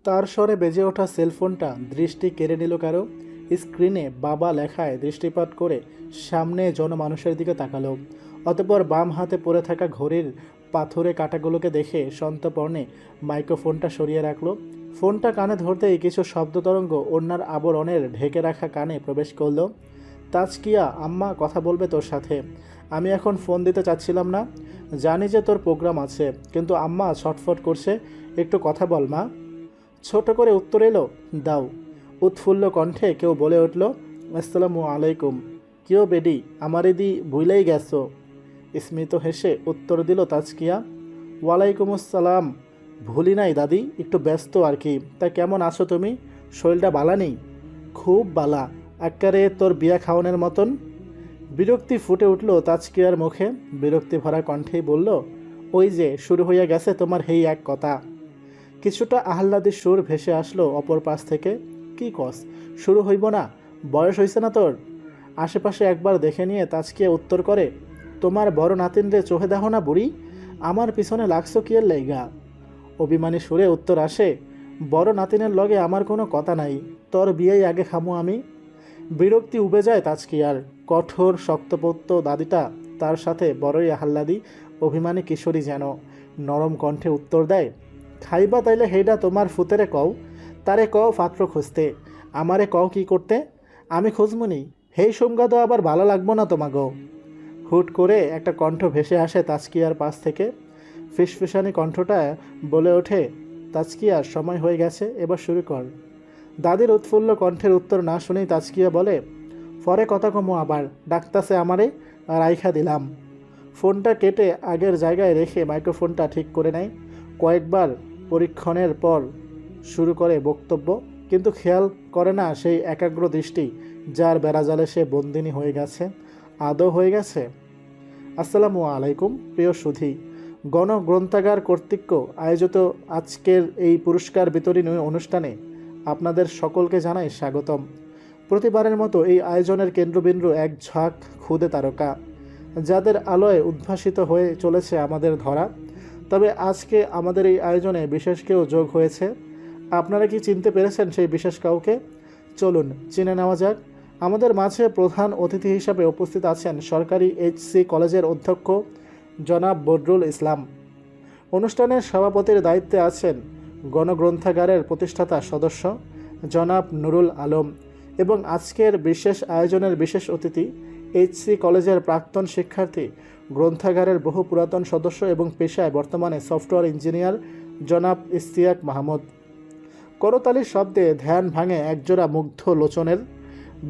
তার স্বরে বেজে ওঠা সেলফোনটা দৃষ্টি কেড়ে নিল কারো। স্ক্রিনে বাবা লেখায় দৃষ্টিপাত করে সামনে জনমানুষের দিকে তাকালো। অতঃপর বাম হাতে পড়ে থাকা ঘড়ির পাথরে কাঁটাগুলোকে দেখে সন্তর্পণে মাইক্রোফোনটা সরিয়ে রাখলো। ফোনটা কানে ধরতেই কিছু শব্দ তরঙ্গ ওড়নার আবরণের ঢেকে রাখা কানে প্রবেশ করলো। তাজকিয়া, আম্মা কথা বলবে তোর সাথে। আমি এখন ফোন দিতে চাচ্ছিলাম না, জানি যে তোর প্রোগ্রাম আছে, কিন্তু আম্মা ছটফট করছে, একটু কথা বল মা। ছোট করে উত্তর এলো, দাও। উৎফুল্ল কণ্ঠে কেউ বলে উঠল, আসসালামু আলাইকুম। কেউ বেডি, আমার এদি ভুলেই গেছো। স্মিত হেসে উত্তর দিল তাজকিয়া, ওয়ালাইকুম আসসালাম। ভুলি নাই দাদি, একটু ব্যস্ত আর কি। তা কেমন আছো তুমি? শরীরটা বালা নেই? খুব বালা, আক্কারে তোর বিয়া খাওয়ানোর মতন। বিরক্তি ফুটে উঠল তাজকিয়ার মুখে। বিরক্তি ভরা কণ্ঠেই বলল, ওই যে শুরু হইয়া গেছে তোমার হেই এক কথা। কিছুটা আহ্লাদের সুর ভেসে আসলো অপর পাশ থেকে। কি কস, শুরু হইব না? বয়স হইছে না তোর? আশেপাশে একবার দেখে নিয়ে তাজকিয়া উত্তর করে, তোমার বড় নাতিন রে চোখে দেখো না বুড়ি, আমার পিছনে লাগছো কি এর লাইগা? অভিমানী সুরে উত্তর আসে, বড় নাতিনের লগে আমার কোনো কথা নাই, তোর বিয়েই আগে খামু আমি। বিরক্তি উবে যায় তাজকিয়ার। কঠোর শক্তপোক্ত দাদিটা তার সাথে বড়ই আহ্লাদী অভিমানী কিশোরী যেন। নরম কণ্ঠে উত্তর দেয়, খাইবা তাইলে হেইডা তোমার ফুতেরে কও, তারে কও পাত্র খুঁজতে, আমারে কও কি করতে, আমি খুঁজমুনি। হেই সোমগাদো আবার ভালো লাগবো না তোমাগো। হুট করে একটা কণ্ঠ ভেসে আসে তাজকিয়ার পাশ থেকে। ফিসফিসানি কণ্ঠটা বলে ওঠে, তাজকিয়ার সময় হয়ে গেছে, এবার শুরু কর। দাদির উৎফুল্ল কণ্ঠের উত্তর না শুনেই তাজকিয়া বলে, পরে কথা কমো আবার, ডাকতাছে আমারে, রাইখা দিলাম। ফোনটা কেটে আগের জায়গায় রেখে মাইক্রোফোনটা ঠিক করে নেয়। কয়েকবার পরীক্ষণের পর শুরু করে বক্তব্য, কিন্তু খেয়াল করে না সেই একাগ্র দৃষ্টি যার বেড়াজালে সে বন্দিনী হয়ে গেছে। আদৌ হয়ে গেছে। আসসালামু আলাইকুম প্রিয় সুধী। গণগ্রন্থাগার কর্তৃক আয়োজিত আজকের এই পুরস্কার বিতরণী অনুষ্ঠানে আপনাদের সকলকে জানাই স্বাগতম। প্রতিবারের মতো এই আয়োজনের কেন্দ্রবিন্দু এক ঝাঁক ক্ষুদে তারকা, যাদের আলোয় উদ্ভাসিত হয়ে চলেছে আমাদের ধরা। তবে আজকে আমাদের এই আয়োজনে বিশেষ কেউ যোগ হয়েছে। আপনারা কি চিনতে পেরেছেন সেই বিশেষ কাউকে? চলুন চিনে নেওয়া যাক। আমাদের মাঝে প্রধান অতিথি হিসাবে উপস্থিত আছেন সরকারি এইচসি কলেজের অধ্যক্ষ জনাব বদরুল ইসলাম। অনুষ্ঠানের সভাপতির দায়িত্বে আছেন গণগ্রন্থাগারের প্রতিষ্ঠাতা সদস্য জনাব নুরুল আলম। এবং আজকের বিশেষ আয়োজনের বিশেষ অতিথি এইচসি কলেজের প্রাক্তন শিক্ষার্থী, গ্রন্থাগারের বহু পুরাতন সদস্য এবং পেশায় বর্তমানে সফটওয়্যার ইঞ্জিনিয়ার জনাব ইশতিয়াক মাহমুদ। করতালির শব্দে ধ্যান ভাঙে একজোড়া মুগ্ধ লোচনের।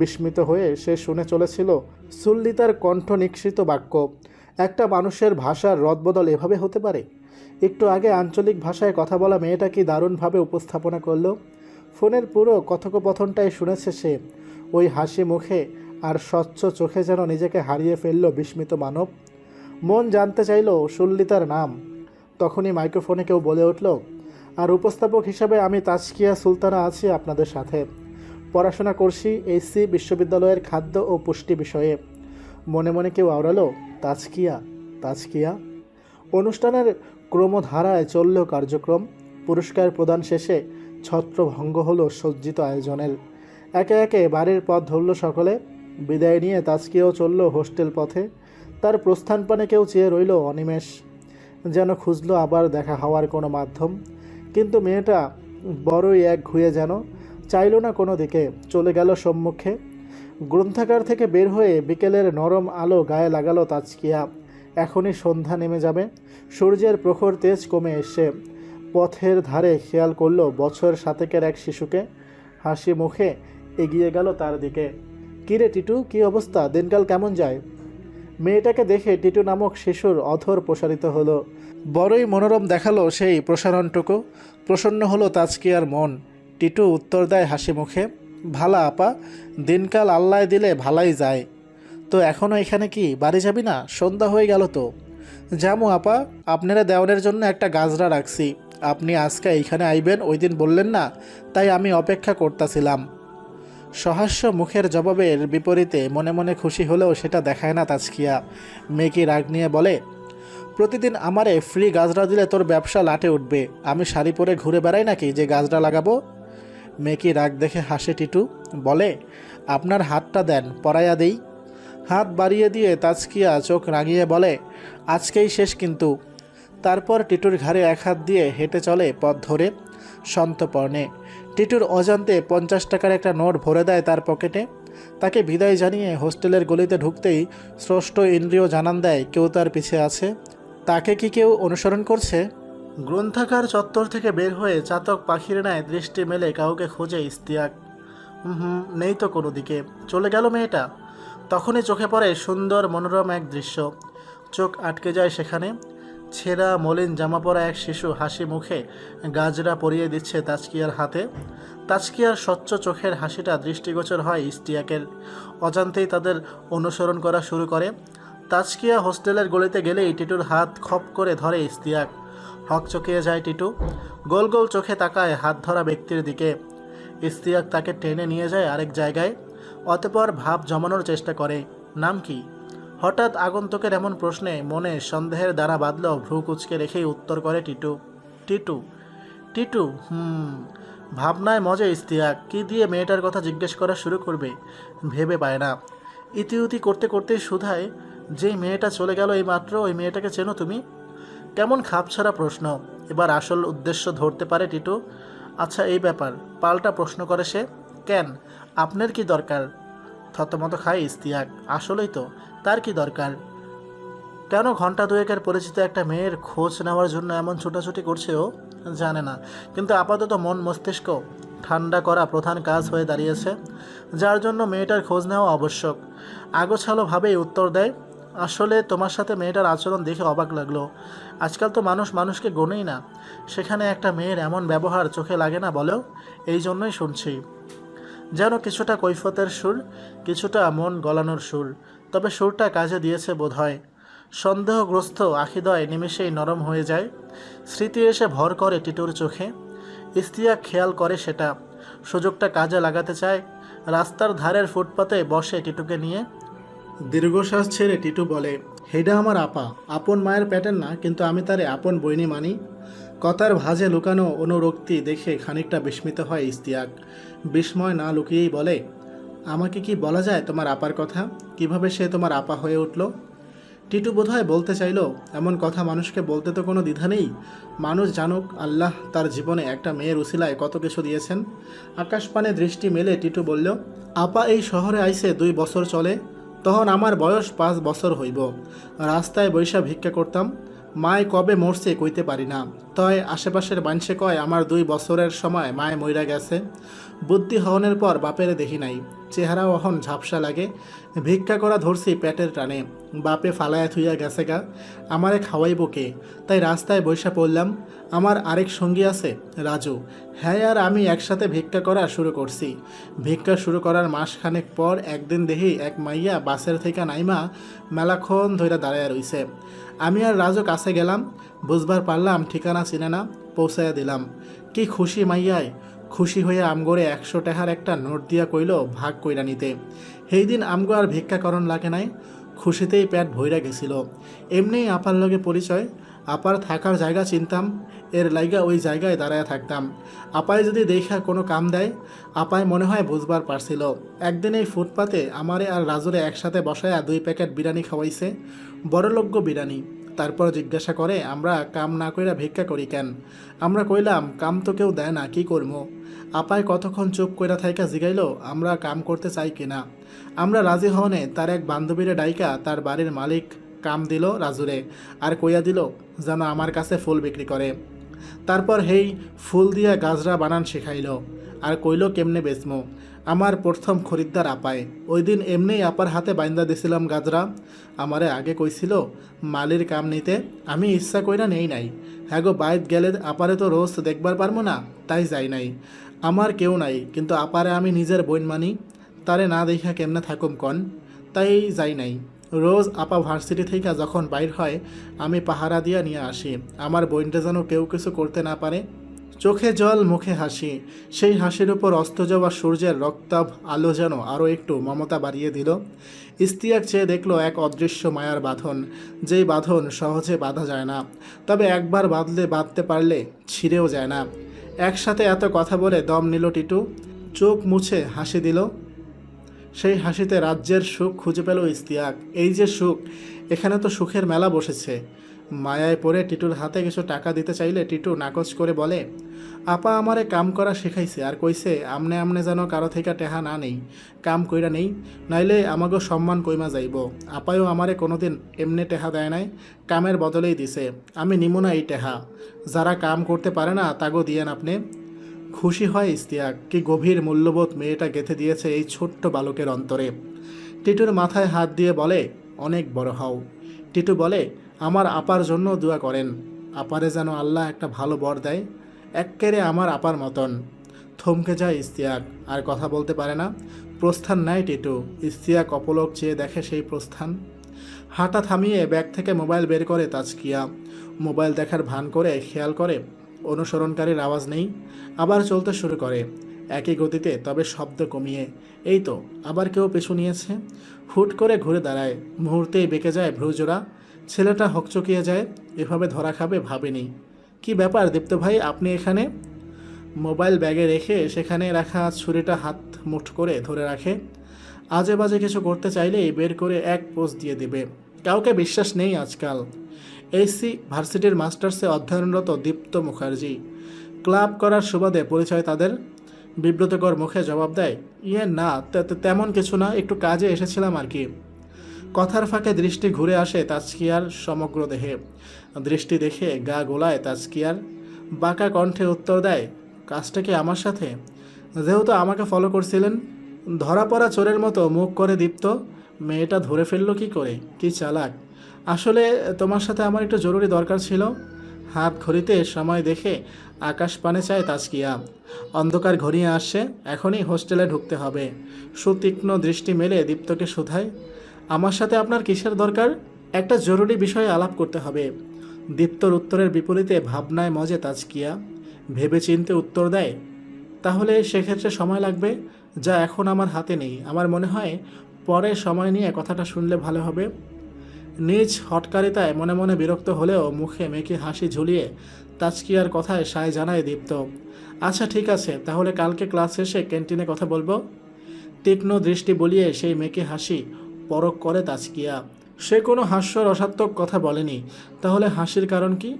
বিস্মিত হয়ে সে শুনে চলেছিল সুল্লিতার কণ্ঠ নিঃসৃত বাক্য, একটা মানুষের ভাষার রদবদল এভাবে হতে পারে। একটু আগে আঞ্চলিক ভাষায় কথা বলা মেয়েটা কি দারুণভাবে উপস্থাপনা করল। ফোনের পুরো কথোপকথনটাই শুনেছে সে। ওই হাসি মুখে আর স্বচ্ছ চোখে যেন নিজেকে হারিয়ে ফেলল বিস্মিত মানব। মন জানতে চাইল সুল্লিতার নাম। তখনই মাইক্রোফোনে কেউ বলে উঠল, আর উপস্থাপক হিসাবে আমি তাজকিয়া সুলতানা আছি আপনাদের সাথে। পড়াশোনা করছি এইচসি বিশ্ববিদ্যালয়ের খাদ্য ও পুষ্টি বিষয়ে। মনে মনে কেউ আওড়ালো, তাজকিয়া তাজকিয়া। অনুষ্ঠানের ক্রমধারায় চলল কার্যক্রম। পুরস্কার প্রদান শেষে ছত্রভঙ্গ হলো সজ্জিত আয়োজনের। একে একে বাড়ির পথ ধরল সকলে। বিদায় নিয়ে তাজকিয়াও চলল হোস্টেল পথে। তার প্রস্থানপানে কেউ চেয়ে রইল অনিমেষ, যেন খুঁজলো আবার দেখা হওয়ার কোনো মাধ্যম। কিন্তু মেয়েটা বড়ই এক ঘুয়ে যেন, চাইল না কোনো দিকে, চলে গেল সম্মুখে। গ্রন্থাগার থেকে বের হয়ে বিকেলের নরম আলো গায়ে লাগালো তাজকিয়া। এখনই সন্ধ্যা নেমে যাবে। সূর্যের প্রখর তেজ কমে এসে পথের ধারে খেয়াল করলো বছর সাতেকের এক শিশুকে। হাসি মুখে এগিয়ে গেল তার দিকে। কিরে টিটু, কি অবস্থা, দিনকাল কেমন যায়? মেয়েটাকে দেখে টিটু নামক শিশুর অধর প্রসারিত হলো। বড়ই মনোরম দেখালো সেই প্রসারণটুকু। প্রসন্ন হলো তাজকিয়ার মন। টিটু উত্তর দেয় হাসি মুখে, ভালা আপা, দিনকাল আল্লাহ দিলে ভালাই যায়। তো এখনও এখানে কি বাড়ি যাবি না? সন্ধ্যা হয়ে গেল তো। জামু আপা, আপনারা দেওয়ানের জন্য একটা গাজরা রাখছি, আপনি আজকে এইখানে আইবেন ওই দিন বললেন না, তাই আমি অপেক্ষা করতেছিলাম। সহাস্য মুখের জবাবের বিপরীতে মনে মনে খুশি হলেও সেটা দেখায় না তাজকিয়া। মেয়েকে রাগ নিয়ে বলে, প্রতিদিন আমারে ফ্রি গাজরা দিলে তোর ব্যবসা লাটে উঠবে। আমি শাড়ি পরে ঘুরে বেড়াই নাকি যে গাজরা লাগাবো? মেকি রাগ দেখে হাসে টিটু, বলে, আপনার হাতটা দেন, পরাইয়া দেই। হাত বাড়িয়ে দিয়ে তাজকিয়া চোখ রাঙিয়ে বলে, আজকেই শেষ কিন্তু। তারপর টিটুর ঘাড়ে এক হাত দিয়ে হেঁটে চলে পথ ধরে সন্তর্পণে। টিটুর অজান্তে 50 টাকার একটা নোট ভরে দেয় তার পকেটে। তাকে বিদায় জানিয়ে হোস্টেলের গলিতে ঢুকতেই স্রষ্ট ইন্দ্রিয় জানান দেয় কেউ তার পিছে আছে। তাকে কি কেউ অনুসরণ করছে? গ্রন্থাগার চত্বর থেকে বের হয়ে চাতক পাখির ন্যায় দৃষ্টি মেলে কাউকে খোঁজে ইশতিয়াক। নেই তো কোনো দিকে, চলে গেল মেয়েটা। তখনই চোখে পড়ে সুন্দর মনোরম এক দৃশ্য। চোখ আটকে যায় সেখানে। ছেঁড়া মলিন জামা পরা এক শিশু হাসি মুখে গাজরা পরিয়ে দিচ্ছে তাজকিয়ার হাতে। তাজকিয়ার স্বচ্ছ চোখের হাসিটা দৃষ্টিগোচর হয় ইশতিয়াকের। অজান্তেই তাদের অনুসরণ করা শুরু করে। তাজকিয়া হোস্টেলের গলিতে গেলেই টিটুর হাত খপ করে ধরে ইশতিয়াক। হকচকিয়ে যায় টিটু, গোল গোল চোখে তাকায় হাত ধরা ব্যক্তির দিকে। ইশতিয়াক তাকে টেনে নিয়ে যায় আরেক জায়গায়। অতঃপর ভাব জমানোর চেষ্টা করে, নাম কি? হঠাৎ আগন্তুকের এমন প্রশ্নে মনে সন্দেহের দ্বারা বাঁধল। ভ্রু কুচকে রেখেই উত্তর করে টিটু। টিটু? টিটু? ভাবনায় মজে ইশতিয়াক। কি দিয়ে মেয়েটার কথা জিজ্ঞেস করা শুরু করবে ভেবে পায় না। ইতিউতি করতে করতেই শুধায়, যেই মেয়েটা চলে গেল এই মাত্র, ওই মেয়েটাকে চেনো তুমি? কেমন খাপছাড়া প্রশ্ন। এবার আসল উদ্দেশ্য ধরতে পারে টিটু। আচ্ছা, এই ব্যাপার, পাল্টা প্রশ্ন করে সে। কেন, আপনার কি দরকার? থতমত খায় ইশতিয়াক। আসলেই তো, তার কি দরকার? কেন ঘন্টা দুয়েকের পরিচিত একটা মেয়ের খোঁজ নেওয়ার জন্য এমন ছোটাছুটি করছে ও জানে না, কিন্তু আপাতত মন মস্তিষ্ক ঠান্ডা করা প্রধান কাজ হয়ে দাঁড়িয়েছে, যার জন্য মেয়েটার খোঁজ নেওয়া আবশ্যক। আগোছালোভাবেই উত্তর দেয়, আসলে তোমার সাথে মেয়েটার আচরণ দেখে অবাক লাগলো। আজকাল তো মানুষ মানুষকে গোনেই না, সেখানে একটা মেয়ের এমন ব্যবহার চোখে লাগে না বলেও? এই জন্যই শুনছি। যেন কিছুটা কৈফতের সুর, কিছুটা মন গলানোর সুর, তবে সুরটা কাজে দিয়েছে বোধহয়। সন্দেহগ্রস্ত আখিদয় নিমেষেই নরম হয়ে যায়। স্মৃতি এসে ভর করে টিটুর চোখে। ইশতিয়াক খেয়াল করে সেটা, সুযোগটা কাজে লাগাতে চায়। রাস্তার ধারের ফুটপাতে বসে টিটুকে নিয়ে। দীর্ঘশ্বাস ছেড়ে টিটু বলে, হেডা আমার আপা, আপন মায়ের প্যাটার্ন না, কিন্তু আমি তারে আপন বইনি মানি। কথার ভাঁজে লুকানো অনুরক্তি দেখে খানিকটা বিস্মিত হয় ইশতিয়াক। বিস্ময় না লুকিয়েই বলে, আমাকে কি বলা যায় তোমার আপার কথা? কিভাবে সে তোমার আপা হয়ে উঠল? টিটু বোধহয় বলতে চাইল, এমন কথা মানুষকে বলতে তো কোনো দ্বিধা নেই। মানুষ জানুক আল্লাহ তার জীবনে একটা মেয়ের উসিলায় কত কিছু দিয়েছেন। আকাশপানে দৃষ্টি মেলে টিটু বলল, আপা এই শহরে আইছে 2 বছর চলে, তখন আমার বয়স 5 বছর হইব। রাস্তায় বৈশা ভিক্ষা করতাম। মায় কবে মরছে কইতে পারি না, তয় আশেপাশের মানুষে কয় আমার 2 বছরের সময় মায় মইরা গেছে। বুদ্ধি হওয়ানোর পর বাপেরে দেখি নাই, চেহারা অহন ঝাপসা লাগে। ভিক্ষা করা ধরছি পেটের টানে, বাপে ফালায়া থুইয়া গেছে গা, আমারে খাওয়াইব কে? তাই রাস্তায় বৈশা পড়লাম। আমার আরেক সঙ্গী আছে রাজু, হ্যাঁ আর আমি একসাথে ভিক্ষা করা শুরু করছি। ভিক্ষা শুরু করার মাসখানেক পর একদিন দেখি এক মাইয়া বাসের থেকে নাইমা মেলাক্ষণ ধইরা দাঁড়াইয়া রইছে। আমি আর রাজু কাছে গেলাম, বুঝবার পারলাম ঠিকানা চিনে না, পৌঁছাইয়া দিলাম। কি খুশি মাইয়ায়, খুশি হইয়া আমগরে 100 টাকার একটা নোট দিয়া কইল ভাগ কইরা নিতে। সেই দিন আমগো আর ভিক্ষাকরণ লাগে নাই, খুশিতেই পেট ভইরা গেছিল। এমনিই আপার লগে পরিচয়, আপার থাকার জায়গা চিনতাম, এর লাইগা ওই জায়গায় দাঁড়ায় থাকতাম। আপায় যদি দেখা কোনো কাম দেয়, আপায় মনে হয় বুঝবার পারছিল। একদিন এই ফুটপাতে আমারে আর রাজুরে একসাথে বসায়া 2 প্যাকেট বিরিয়ানি খাওয়াইছে, বড়লোক্য বিরিয়ানি। তারপর জিজ্ঞাসা করে আমরা কাম না কইরা ভিক্ষা করি কেন? আমরা কইলাম কাম তো কেউ দেয় না, কি করবো? আপায় কতক্ষণ চুপ কইরা থাইকা জিগাইল আমরা কাম করতে চাই কিনা। আমরা রাজি হওয়ানে তার এক বান্ধবীরে ডাইকা তার বাড়ির মালিক কাম দিল রাজুরে, আর কইয়া দিল যেন আমার কাছে ফুল বিক্রি করে। তারপর হেই ফুল দিয়া গাজরা বানান শেখাইল, আর কইল কেমনে বেচমো। আমার প্রথম খরিদ্দার আপায়। ওই দিন এমনিই আপার হাতে বাইন্দা দিছিলাম গাজরা। আমারে আগে কইছিল মালির কাম নিতে, আমি ইচ্ছা কইরা নেই নাই। হ্যাঁ গো, বাইত গেলে আপারে তো রোজ দেখবার পারবো না, তাই যাই নাই। আমার কেউ নাই, কিন্তু আপারে আমি নিজের বোন মানি, তারে না দেখা কেমনে থাকুম কন, তাই যাই নাই। রোজ আপা ভার্সিটি থেকে যখন বাইর হয় আমি পাহারা দিয়া নিয়ে আসি, আমার বোনটা যেন কেউ কিছু করতে না পারে। চোখে জল, মুখে হাসি। সেই হাসির উপর অস্ত যাওয়া সূর্যের রক্তাভ আলো যেন আরও একটু মমতা বাড়িয়ে দিল। ইশতিয়াক চেয়ে দেখল এক অদৃশ্য মায়ার বাঁধন, যেই বাঁধন সহজে বাঁধা যায় না, তবে একবার বাঁধতে পারলে ছিঁড়েও যায় না। একসাথে এত কথা বলে দম নিল টিটু, চোখ মুছে হাসি দিল। সেই হাসিতে রাজ্যের সুখ খুঁজে পেল ইশতিয়াক। এই যে সুখ, এখানে তো সুখের মেলা বসেছে। মায়ায় পড়ে টিটুর হাতে কিছু টাকা দিতে চাইলে টিটু নাকচ করে বলে, আপা আমারে কাম করা শেখাইছে, আর কইছে আমনে আমনে যেন কারো থেকে টেহা না নেই, কাম কইরা নেই, নাইলে আমাগো সম্মান কইমা যাইব। আপায়ও আমারে কোনোদিন এমনি টেহা দেয় নাই, কামের বদলেই দিছে। আমি নিমু না এই টেহা, যারা কাম করতে পারে না তাগো দিয়েন আপনি। খুশি হয় ইশতিয়াক, কি গভীর মূল্যবোধ মেয়েটা গেঁথে দিয়েছে এই ছোট্ট বালকের অন্তরে। টিটুর মাথায় হাত দিয়ে বলে, অনেক বড় হও। টিটু বলে, আমার আপার জন্য দোয়া করেন, আপারে যেন আল্লাহ একটা ভালো বর দেয়, এক্কেরে আমার আপার মতন। থমকে যায় ইশতিয়াক, আর কথা বলতে পারে না। প্রস্থান নেয় টিটু। ইশতিয়াক অপলক চেয়ে দেখে সেই প্রস্থান। হাঁটা থামিয়ে ব্যাগ থেকে মোবাইল বের করে তাজকিয়া। মোবাইল দেখার ভান করে খেয়াল করে অনুসরণকারীর আওয়াজ নেই। আবার চলতে শুরু করে একই গতিতে, তবে শব্দ কমিয়ে। এই তো আবার কেউ পিছু নিয়েছে। হুট করে ঘুরে দাঁড়ায়, মুহূর্তেই বেঁকে যায় ভ্রুজোড়া। ছেলেটা হকচকিয়ে যায়, এভাবে ধরা খাবে ভাবেনি। কি ব্যাপার দীপ্ত ভাই, আপনি এখানে? মোবাইল ব্যাগে রেখে সেখানে রাখা ছুরিটা হাত মুঠ করে ধরে রাখে। আজে বাজে কিছু করতে চাইলেই বের করে এক পোজ দিয়ে দেবে। কাউকে বিশ্বাস নেই আজকাল। এইসি ভার্সিটির মাস্টার্সে অধ্যয়নরত দীপ্ত মুখার্জি। ক্লাব করার সুবাদে পরিচয় তাদের। বিব্রতকর মুখে জবাব দেয়, ইয়ে না, তেমন কিছু না, একটু কাজে এসেছিলাম আর কি। কথার ফাঁকে দৃষ্টি ঘুরে আসে তাজকিয়ার সমগ্র দেহে। দৃষ্টি দেখে গা গোলায় তাজকিয়ার। বাঁকা কণ্ঠে উত্তর দেয়, কাজটা কি আমার সাথে? যেহেতু আমাকে ফলো করছিলেন। ধরা পড়া চোরের মতো মুখ করে দীপ্ত। মেয়েটা ধরে ফেললো কি করে, কি চালাক। আসলে তোমার সাথে আমার একটু জরুরি দরকার ছিল। হাত ঘড়িতে সময় দেখে আকাশ পানে চায় তাজকিয়া। অন্ধকার ঘনিয়ে আসছে, এখনই হোস্টেলে ঢুকতে হবে। সুতীক্ষ্ণ দৃষ্টি মেলে দীপ্তকে শুধায়, আমার সাথে আপনার কিসের দরকার? একটা জরুরি বিষয়ে আলাপ করতে হবে। দীপ্তর উত্তরের বিপরীতে ভাবনায় মজে তাজকিয়া। ভেবে চিনতে উত্তর দেয়, তাহলে সেক্ষেত্রে সময় লাগবে, যা এখন আমার হাতে নেই। আমার মনে হয় পরে সময় নিয়ে কথাটা শুনলে ভালো হবে। নিজ হটকারিতায় মনে মনে বিরক্ত হলেও মুখে মেকি হাসি ঝুলিয়ে তাজকিয়ার কথায় সায় জানায় দীপ্ত। আচ্ছা ঠিক আছে, তাহলে কালকে ক্লাস শেষে ক্যান্টিনে কথা বলবো। তীক্ষ্ণ দৃষ্টি বলিয়ে সেই মেকি হাসি পরখ করে তাজকিয়া। সে কোনো হাস্য রসাত্মক কথা বলেনি, তাহলে হাসির কারণ কি?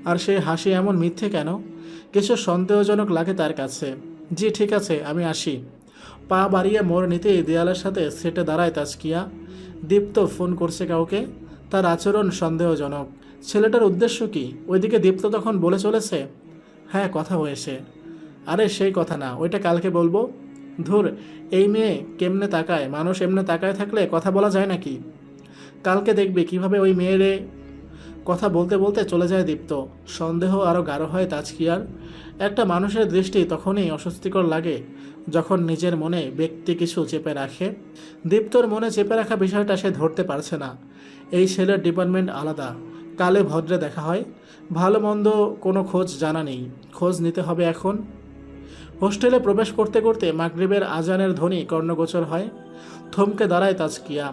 আর সেই হাসি এমন মিথ্যে কেন? কিছু সন্দেহজনক লাগে তার কাছে। জি ঠিক আছে, আমি আসি। পা বাড়িয়ে মোড় নিতেই দেয়ালের সাথে সেটে দাঁড়ায় তাজকিয়া। দীপ্ত ফোন করছে কাউকে, তার আচরণ সন্দেহজনক। ছেলেটার উদ্দেশ্য কি? ওইদিকে দীপ্ত তখন বলে চলেছে, হ্যাঁ কথা হয়েছে। আরে সেই কথা না, ওইটা কালকে বলবো। ধুর, এই মেয়ে কেমনে তাকায়, মানুষ এমনে তাকায় থাকলে কথা বলা যায় নাকি? কালকে দেখবি কিভাবে ওই মেয়েরে। কথা বলতে বলতে চলে যায় দীপ্ত। সন্দেহ আরও গাঢ় হয় তাজকিয়ার। একটা মানুষের দৃষ্টি তখনই অস্বস্তিকর লাগে যখন নিজের মনে ব্যক্তি কিছু চেপে রাখে। দীপ্তর মনে চেপে রাখা বিষয়টা সে ধরতে পারছে না। এই ছেলের ডিপার্টমেন্ট আলাদা, কালে ভদ্রে দেখা হয়, ভালো মন্দ কোনো খোঁজ জানা নেই। খোঁজ নিতে হবে এখন। হোস্টেলে প্রবেশ করতে করতে মাগরিবের আজানের ধ্বনি কর্ণগোচর হয়। থমকে দাঁড়ায় তাজকিয়া।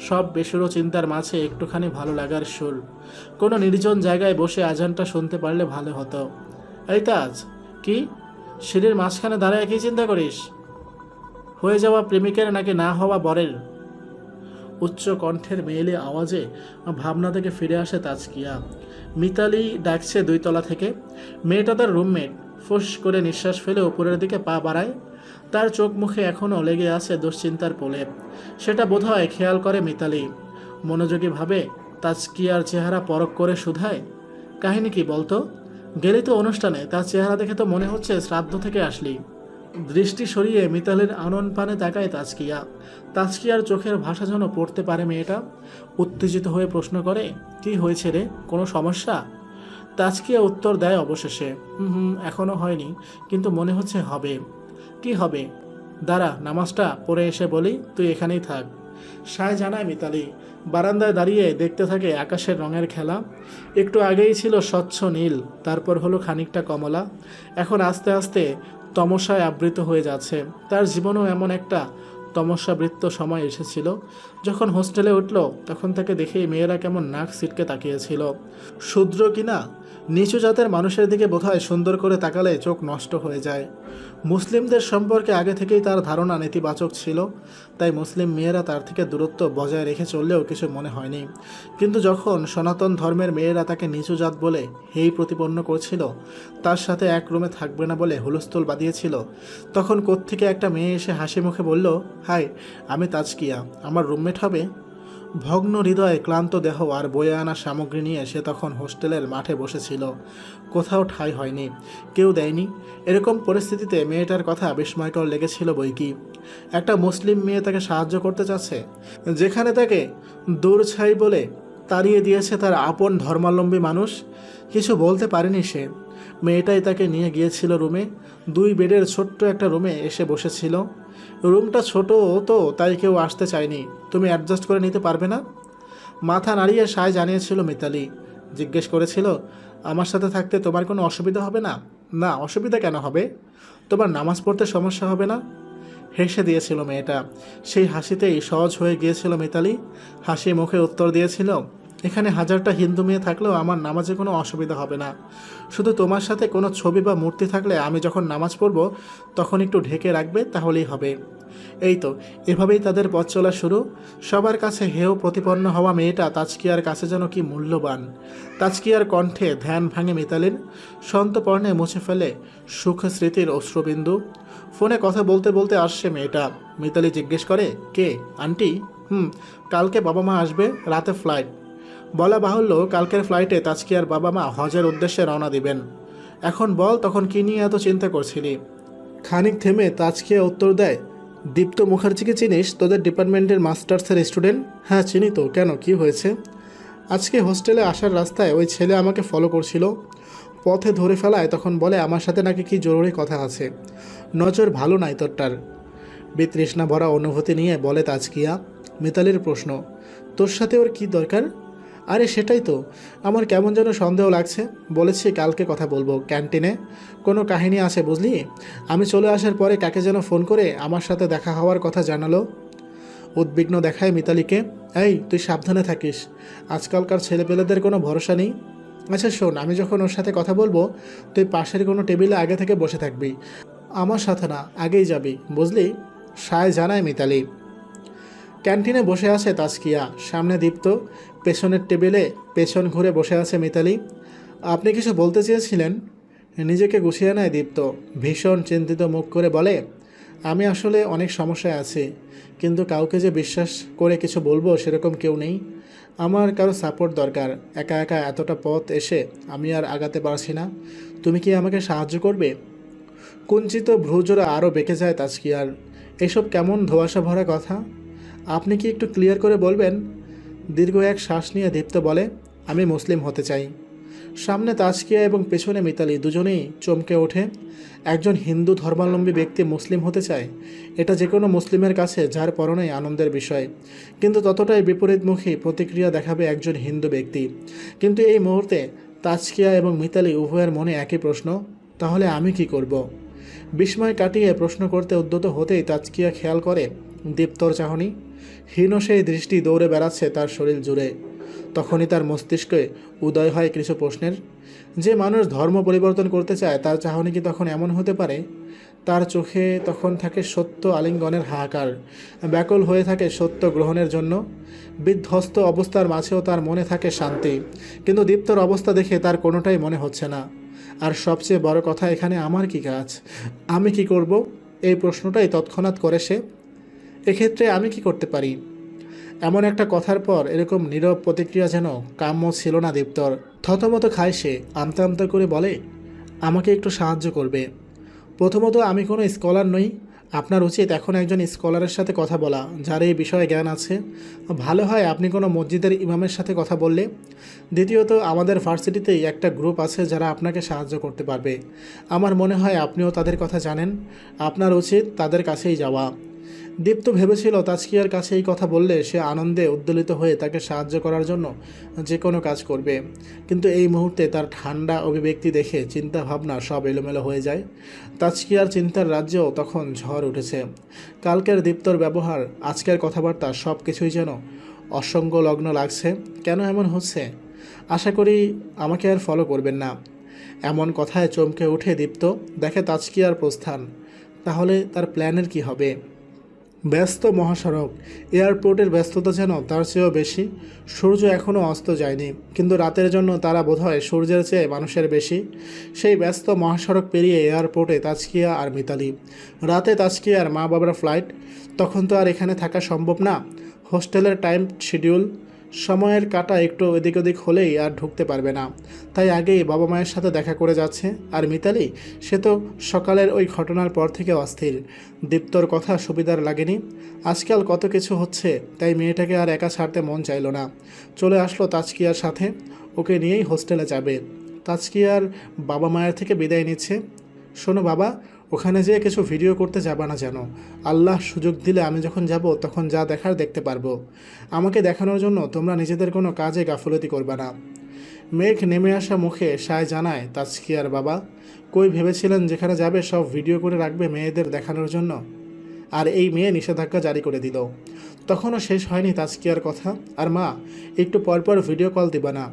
সব বেসুরো চিন্তার মাঝে একটুখানি ভালো লাগার সুর। কোনো নির্জন জায়গায় বসে আজানটা শুনতে পারলে ভালো হতো। এই তাজ, কি সিঁড়ির মাঝখানে দাঁড়ায় কি চিন্তা করিস? হয়ে যাওয়া প্রেমিকের নাকি না হওয়া বরের? উচ্চ কণ্ঠের মেয়েলি আওয়াজে ভাবনা থেকে ফিরে আসে তাজকিয়া। মিতালি ডাকছে 2 তলা থেকে। মেয়েটা তার রুমমেট। ফুস করে নিঃশ্বাস ফেলে উপরের দিকে পা বাড়ায়। তার চোখ মুখে এখনও লেগে আছে দুশ্চিন্তার প্রলেপ। সেটা বোধহয় খেয়াল করে মিতালি। মনোযোগীভাবে তাজকিয়ার চেহারা পরখ করে শুধায়, কাহিনী কি বলতো? গেলি তো অনুষ্ঠানে, তার চেহারা দেখে তো মনে হচ্ছে শ্রাদ্ধ থেকে আসলি। দৃষ্টি সরিয়ে মিতালির আনন পানে তাকায় তাজকিয়া। তাজকিয়ার চোখের ভাষা যেন পড়তে পারে মেয়েটা। উত্তেজিত হয়ে প্রশ্ন করে, কি হয়েছে রে, কোনো সমস্যা? তাজকিয়া উত্তর দেয় অবশেষে, এখনও হয়নি, কিন্তু মনে হচ্ছে হবে। কি হবে? দাঁড়া, নামাজটা পড়ে এসে বলি, তুই এখানেই থাক। সায় জানায় মিতালি। বারান্দায় দাঁড়িয়ে দেখতে থাকে আকাশের রঙের খেলা। একটু আগেই ছিল স্বচ্ছ নীল, তারপর হলো খানিকটা কমলা, এখন আস্তে আস্তে তমসায় আবৃত হয়ে যাচ্ছে। তার জীবনেও এমন একটা তমসাবৃত্ত সময় এসেছিল যখন হোস্টেলে উঠল, তখন তাকে দেখেই মেয়েরা কেমন নাক সিটকে তাকিয়েছিল। শূদ্র কিনা নিচু জাতের মানুষের দিকে বোধহয় সুন্দর করে তাকালে চোখ নষ্ট হয়ে যায়। মুসলিমদের সম্পর্কে আগে থেকেই তার ধারণা নেতিবাচক ছিল, তাই মুসলিম মেয়েরা তার থেকে দূরত্ব বজায় রেখে চললেও কিছু মনে হয়নি। কিন্তু যখন সনাতন ধর্মের মেয়েরা তাকে নিচু জাত বলে হেই প্রতিপন্ন করছিল, তার সাথে এক রুমে থাকবে না বলে হুলস্থুল বাঁধিয়েছিল, তখন কোত্থেকে একটা মেয়ে এসে হাসি মুখে বলল, হাই, আমি তাজকিয়া, আমার রুমমেট হবে? ভগ্ন হৃদয়, ক্লান্ত দেহ আর বয়ে আনা সামগ্রী নিয়ে সে তখন হোস্টেলের মাঠে বসেছিল। কোথাও ঠাঁই হয়নি, কেউ দেয়নি। এরকম পরিস্থিতিতে মেয়েটার কথা বিস্ময়কর লেগেছিল বইকি। একটা মুসলিম মেয়ে তাকে সাহায্য করতে চাচ্ছে, যেখানে তাকে দূরছাই বলে তাড়িয়ে দিয়েছে তার আপন ধর্মাবলম্বী মানুষ। কিছু বলতে পারেনি সে। মেয়েটাই তাকে নিয়ে গিয়েছিল রুমে। 2 বেডের ছোট্ট একটা রুমে এসে বসেছিল। রুমটা ছোট তো, তাই কেউ আসতে চায়নি। তুমি অ্যাডজাস্ট করে নিতে পারবে না? মাথা নাড়িয়ে সায় জানিয়েছিল মিতালি। জিজ্ঞেস করেছিল, আমার সাথে থাকতে তোমার কোনো অসুবিধা হবে না? না, অসুবিধা কেন হবে? তোমার নামাজ পড়তে সমস্যা হবে না? হেসে দিয়েছিল মেয়েটা। সেই হাসিতেই সহজ হয়ে গিয়েছিল মিতালি। হাসি মুখে উত্তর দিয়েছিল, এখানে 1000টা হিন্দু মেয়ে থাকলেও আমার নামাজে কোনো অসুবিধা হবে না। শুধু তোমার সাথে কোনো ছবি বা মূর্তি থাকলে আমি যখন নামাজ পড়ব তখন একটু ঢেকে রাখবে, তাহলেই হবে। এই তো, এভাবেই তাদের পথ চলা শুরু। সবার কাছে হেয় প্রতিপন্ন হওয়া মেয়েটা তাজকিয়ার কাছে যেন কি মূল্যবান। তাজকিয়ার কণ্ঠে ধ্যান ভাঙে মিতালির। সন্তপর্ণে মুছে ফেলে সুখ স্মৃতির অশ্রুবিন্দু। ফোনে কথা বলতে বলতে আসছে মেয়েটা। মিতালি জিজ্ঞেস করে, কে? আন্টি? কালকে বাবা মা আসবে, রাতে ফ্লাইট। বলা বাহুল্য, কালকের ফ্লাইটে তাজকিয়ার বাবা মা হজের উদ্দেশ্যে রওনা দিবেন। এখন বল, তখন কি নিয়ে এত চিন্তা করছিলি? খানিক থেমে তাজকিয়া উত্তর দেয়, দীপ্ত মুখার্জিকে চিনিস? তোদের ডিপার্টমেন্টের মাস্টার্সের স্টুডেন্ট। হ্যাঁ চিনি তো, কেন, কি হয়েছে? আজকে হোস্টেলে আসার রাস্তায় ওই ছেলে আমাকে ফলো করছিল। পথে ধরে ফেলায় তখন বলে আমার সাথে নাকি কি জরুরি কথা আছে। নজর ভালো নাই তোরটার। বিতৃষ্ণা ভরা অনুভূতি নিয়ে বলে তাজকিয়া। মিতালির প্রশ্ন, তোর সাথে ওর কী দরকার? আরে সেটাই তো, আমার কেমন যেন সন্দেহ লাগছে। বলেছি কালকে কথা বলবো ক্যান্টিনে। কোনো কাহিনী আছে বুঝলি? আমি চলে আসার পরে কাকে যেন ফোন করে আমার সাথে দেখা হওয়ার কথা জানালো। উদ্বিগ্ন দেখায় মিতালিকে। এই, তুই সাবধানে থাকিস, আজকালকার ছেলেপেলেদের কোনো ভরসা নেই। আচ্ছা শোন, আমি যখন ওর সাথে কথা বলবো তুই পাশের কোনো টেবিলে আগে থেকে বসে থাকবি, আমার সাথে না, আগেই যাবি, বুঝলি? সায় জানায় মিতালি। ক্যান্টিনে বসে আছে তাজকিয়া, সামনে দীপ্ত, পেছনের টেবিলে পেছন ঘুরে বসে আছে মিতালি। আপনি কিছু বলতে চেয়েছিলেন? নিজেকে গুছিয়ে নেয় দীপ্ত। ভীষণ চিন্তিত মুখ করে বলে, আমি আসলে অনেক সমস্যায় আছি, কিন্তু কাউকে যে বিশ্বাস করে কিছু বলবো সেরকম কেউ নেই। আমার কারো সাপোর্ট দরকার। একা একা এতটা পথ এসে আমি আর আগাতে পারছি না। তুমি কি আমাকে সাহায্য করবে? কুঞ্চিত ভ্রুজোড়া আরও বেঁকে যায় তাজকিয়ার। এসব কেমন ধোঁয়াশা ভরা কথা? আপনি কি একটু ক্লিয়ার করে বলবেন? দীর্ঘ এক শ্বাস নিয়ে দীপ্ত বলে, আমি মুসলিম হতে চাই। সামনে তাজকিয়া এবং পেছনে মিতালি দুজনেই চমকে ওঠে। একজন হিন্দু ধর্মাবলম্বী ব্যক্তি মুসলিম হতে চায়, এটা যে কোনো মুসলিমের কাছে যার পরনাই আনন্দের বিষয়। কিন্তু ততটাই বিপরীতমুখী প্রতিক্রিয়া দেখাবে একজন হিন্দু ব্যক্তি। কিন্তু এই মুহূর্তে তাজকিয়া এবং মিতালি উভয়ের মনে একই প্রশ্ন, তাহলে আমি কি করব? বিস্ময় কাটিয়ে প্রশ্ন করতে উদ্যত হতেই তাজকিয়া খেয়াল করে দীপ্তর চাহনি। হীন সেই দৃষ্টি দৌড়ে বেড়াচ্ছে তার শরীর জুড়ে। তখনই তার মস্তিষ্কে উদয় হয় কিছু প্রশ্নের। যে মানুষ ধর্ম পরিবর্তন করতে চায় তার চাহনি কি তখন এমন হতে পারে? তার চোখে তখন থাকে সত্য আলিঙ্গনের হাহাকার, ব্যাকুল হয়ে থাকে সত্য গ্রহণের জন্য। বিধ্বস্ত অবস্থার মাঝেও তার মনে থাকে শান্তি। কিন্তু দীপ্তর অবস্থা দেখে তার কোনোটাই মনে হচ্ছে না। আর সবচেয়ে বড় কথা, এখানে আমার কি কাজ? আমি কি করব? এই প্রশ্নটাই তৎক্ষণাৎ করে সে। এক্ষেত্রে আমি কি করতে পারি? এমন একটা কথার পর এরকম নীরব প্রতিক্রিয়া যেন কাম্য ছিল না দীপ্তর। থতমত খায় সে, আমতা আমতা করে বলে, আমাকে একটু সাহায্য করবে। প্রথমত, আমি কোনো স্কলার নই। আপনার উচিত এখন একজন স্কলারের সাথে কথা বলা, যার এই বিষয়ে জ্ঞান আছে। ভালো হয় আপনি কোনো মসজিদের ইমামের সাথে কথা বললে। দ্বিতীয়ত, আমাদের ভার্সিটিতেই একটা গ্রুপ আছে যারা আপনাকে সাহায্য করতে পারবে। আমার মনে হয় আপনিও তাদের কথা জানেন। আপনার উচিত তাদের কাছেই যাওয়া। দীপ্ত ভেবেছিল তাজকিয়ার কাছে এই কথা বললে সে আনন্দে উদ্বেলিত হয়ে তাকে সাহায্য করার জন্য যে কোনো কাজ করবে, কিন্তু এই মুহূর্তে তার ঠান্ডা অভিব্যক্তি দেখে চিন্তা ভাবনা সব এলোমেলো হয়ে যায়। তাজকিয়ার চিন্তার রাজ্যেও তখন ঝড় উঠেছে। কালকের দীপ্তর ব্যবহার, আজকের কথাবার্তা সব কিছুই যেন অসঙ্গলগ্ন লাগছে। কেন এমন হচ্ছে? আশা করি আমাকে আর ফলো করবেন না। এমন কথায় চমকে উঠে দীপ্ত, দেখে তাজকিয়ার প্রস্থান। তাহলে তার প্ল্যানের কি হবে? ব্যস্ত মহাসড়ক, এয়ারপোর্টের ব্যস্ততা যেন তার চেয়েও বেশি। সূর্য এখনও অস্ত যায়নি, কিন্তু রাতের জন্য তারা বোধহয় সূর্যের চেয়ে মানুষের বেশি। সেই ব্যস্ত মহাসড়ক পেরিয়ে এয়ারপোর্টে তাজকিয়া আর মিতালি। রাতে তাজকিয়ার মা বাবার ফ্লাইট। তখন তো আর এখানে থাকা সম্ভব না। হোস্টেলের টাইম শিডিউল, সময়ের কাটা একটু এদিক ওদিক হলেই আর ঢুকতে পারবে না। তাই আগেই বাবা মায়ের সাথে দেখা করে যাচ্ছে। আর মিতালি, সে তো সকালের ওই ঘটনার পর থেকে অস্থির। দীপ্তর কথা সুবিধার লাগেনি। আজকাল কত কিছু হচ্ছে, তাই মেয়েটাকে আর একা ছাড়তে মন চাইল না। চলে আসলো তাজকিয়ার সাথে, ওকে নিয়েই হোস্টেলে যাবে। তাজকিয়ার বাবা মায়ের থেকে বিদায় নিচ্ছে। শোনো বাবা, ওখানে যেয়ে কিছু ভিডিও করতে যাবা না যেন। আল্লাহ সুযোগ দিলে আমি যখন যাব তখন যা দেখার দেখতে পারবো। আমাকে দেখানোর জন্য তোমরা নিজেদের কোনো কাজে গাফলতি করবা না। মেঘ নেমে আসা মুখে সায় জানায় তাজকিয়ার বাবা। কই ভেবেছিলেন যেখানে যাবে সব ভিডিও করে রাখবে মেয়েদের দেখানোর জন্য? আর এই মেয়ে নিষেধাজ্ঞা জারি করে দিল। তখনও শেষ হয়নি তাজকিয়ার কথা। আর মা, একটু পরপর ভিডিও কল দিবা না।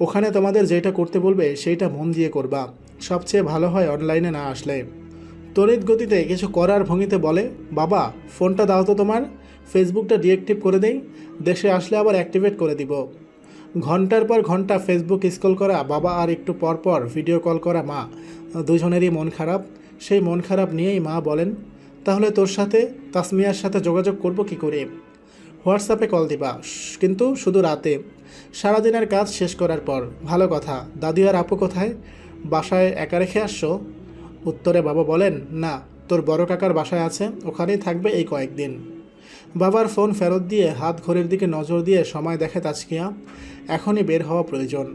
ওখানে তোমাদের যেটা করতে বলবে সেইটা মন দিয়ে করবা। সবচেয়ে ভালো হয় অনলাইনে না আসলে। তড়িৎ গতিতে কিছু করার ভঙ্গিতে বলে, বাবা ফোনটা দাও তো তোমার, ফেসবুকটা ডিঅ্যাক্টিভ করে দেই, দেশে আসলে আবার অ্যাক্টিভেট করে দিব। ঘন্টার পর ঘন্টা ফেসবুক স্ক্রল করা বাবা আর একটু পর পর ভিডিও কল করা মা, দুজনেরই মন খারাপ। সেই মন খারাপ নিয়েই মা বলেন, তাহলে তোর সাথে তাসমিয়ার সাথে যোগাযোগ করব কি করে? হোয়াটসঅ্যাপে কল দিবা, কিন্তু শুধু রাতে, সারাদিনের কাজ শেষ করার পর। ভালো কথা। দাদি আর আপু কোথায়? বাসায় একা রেখে আসছো? উত্তরে বাবা বলেন, না, তোর বড় কাকার বাসায় আছে, ওখানেই থাকবে এই কয়েকদিন। বাবার ফোন ফেরত দিয়ে হাত ঘড়ির দিকে নজর দিয়ে সময় দেখে তাজকিয়া। এখনই বের হওয়া প্রয়োজন।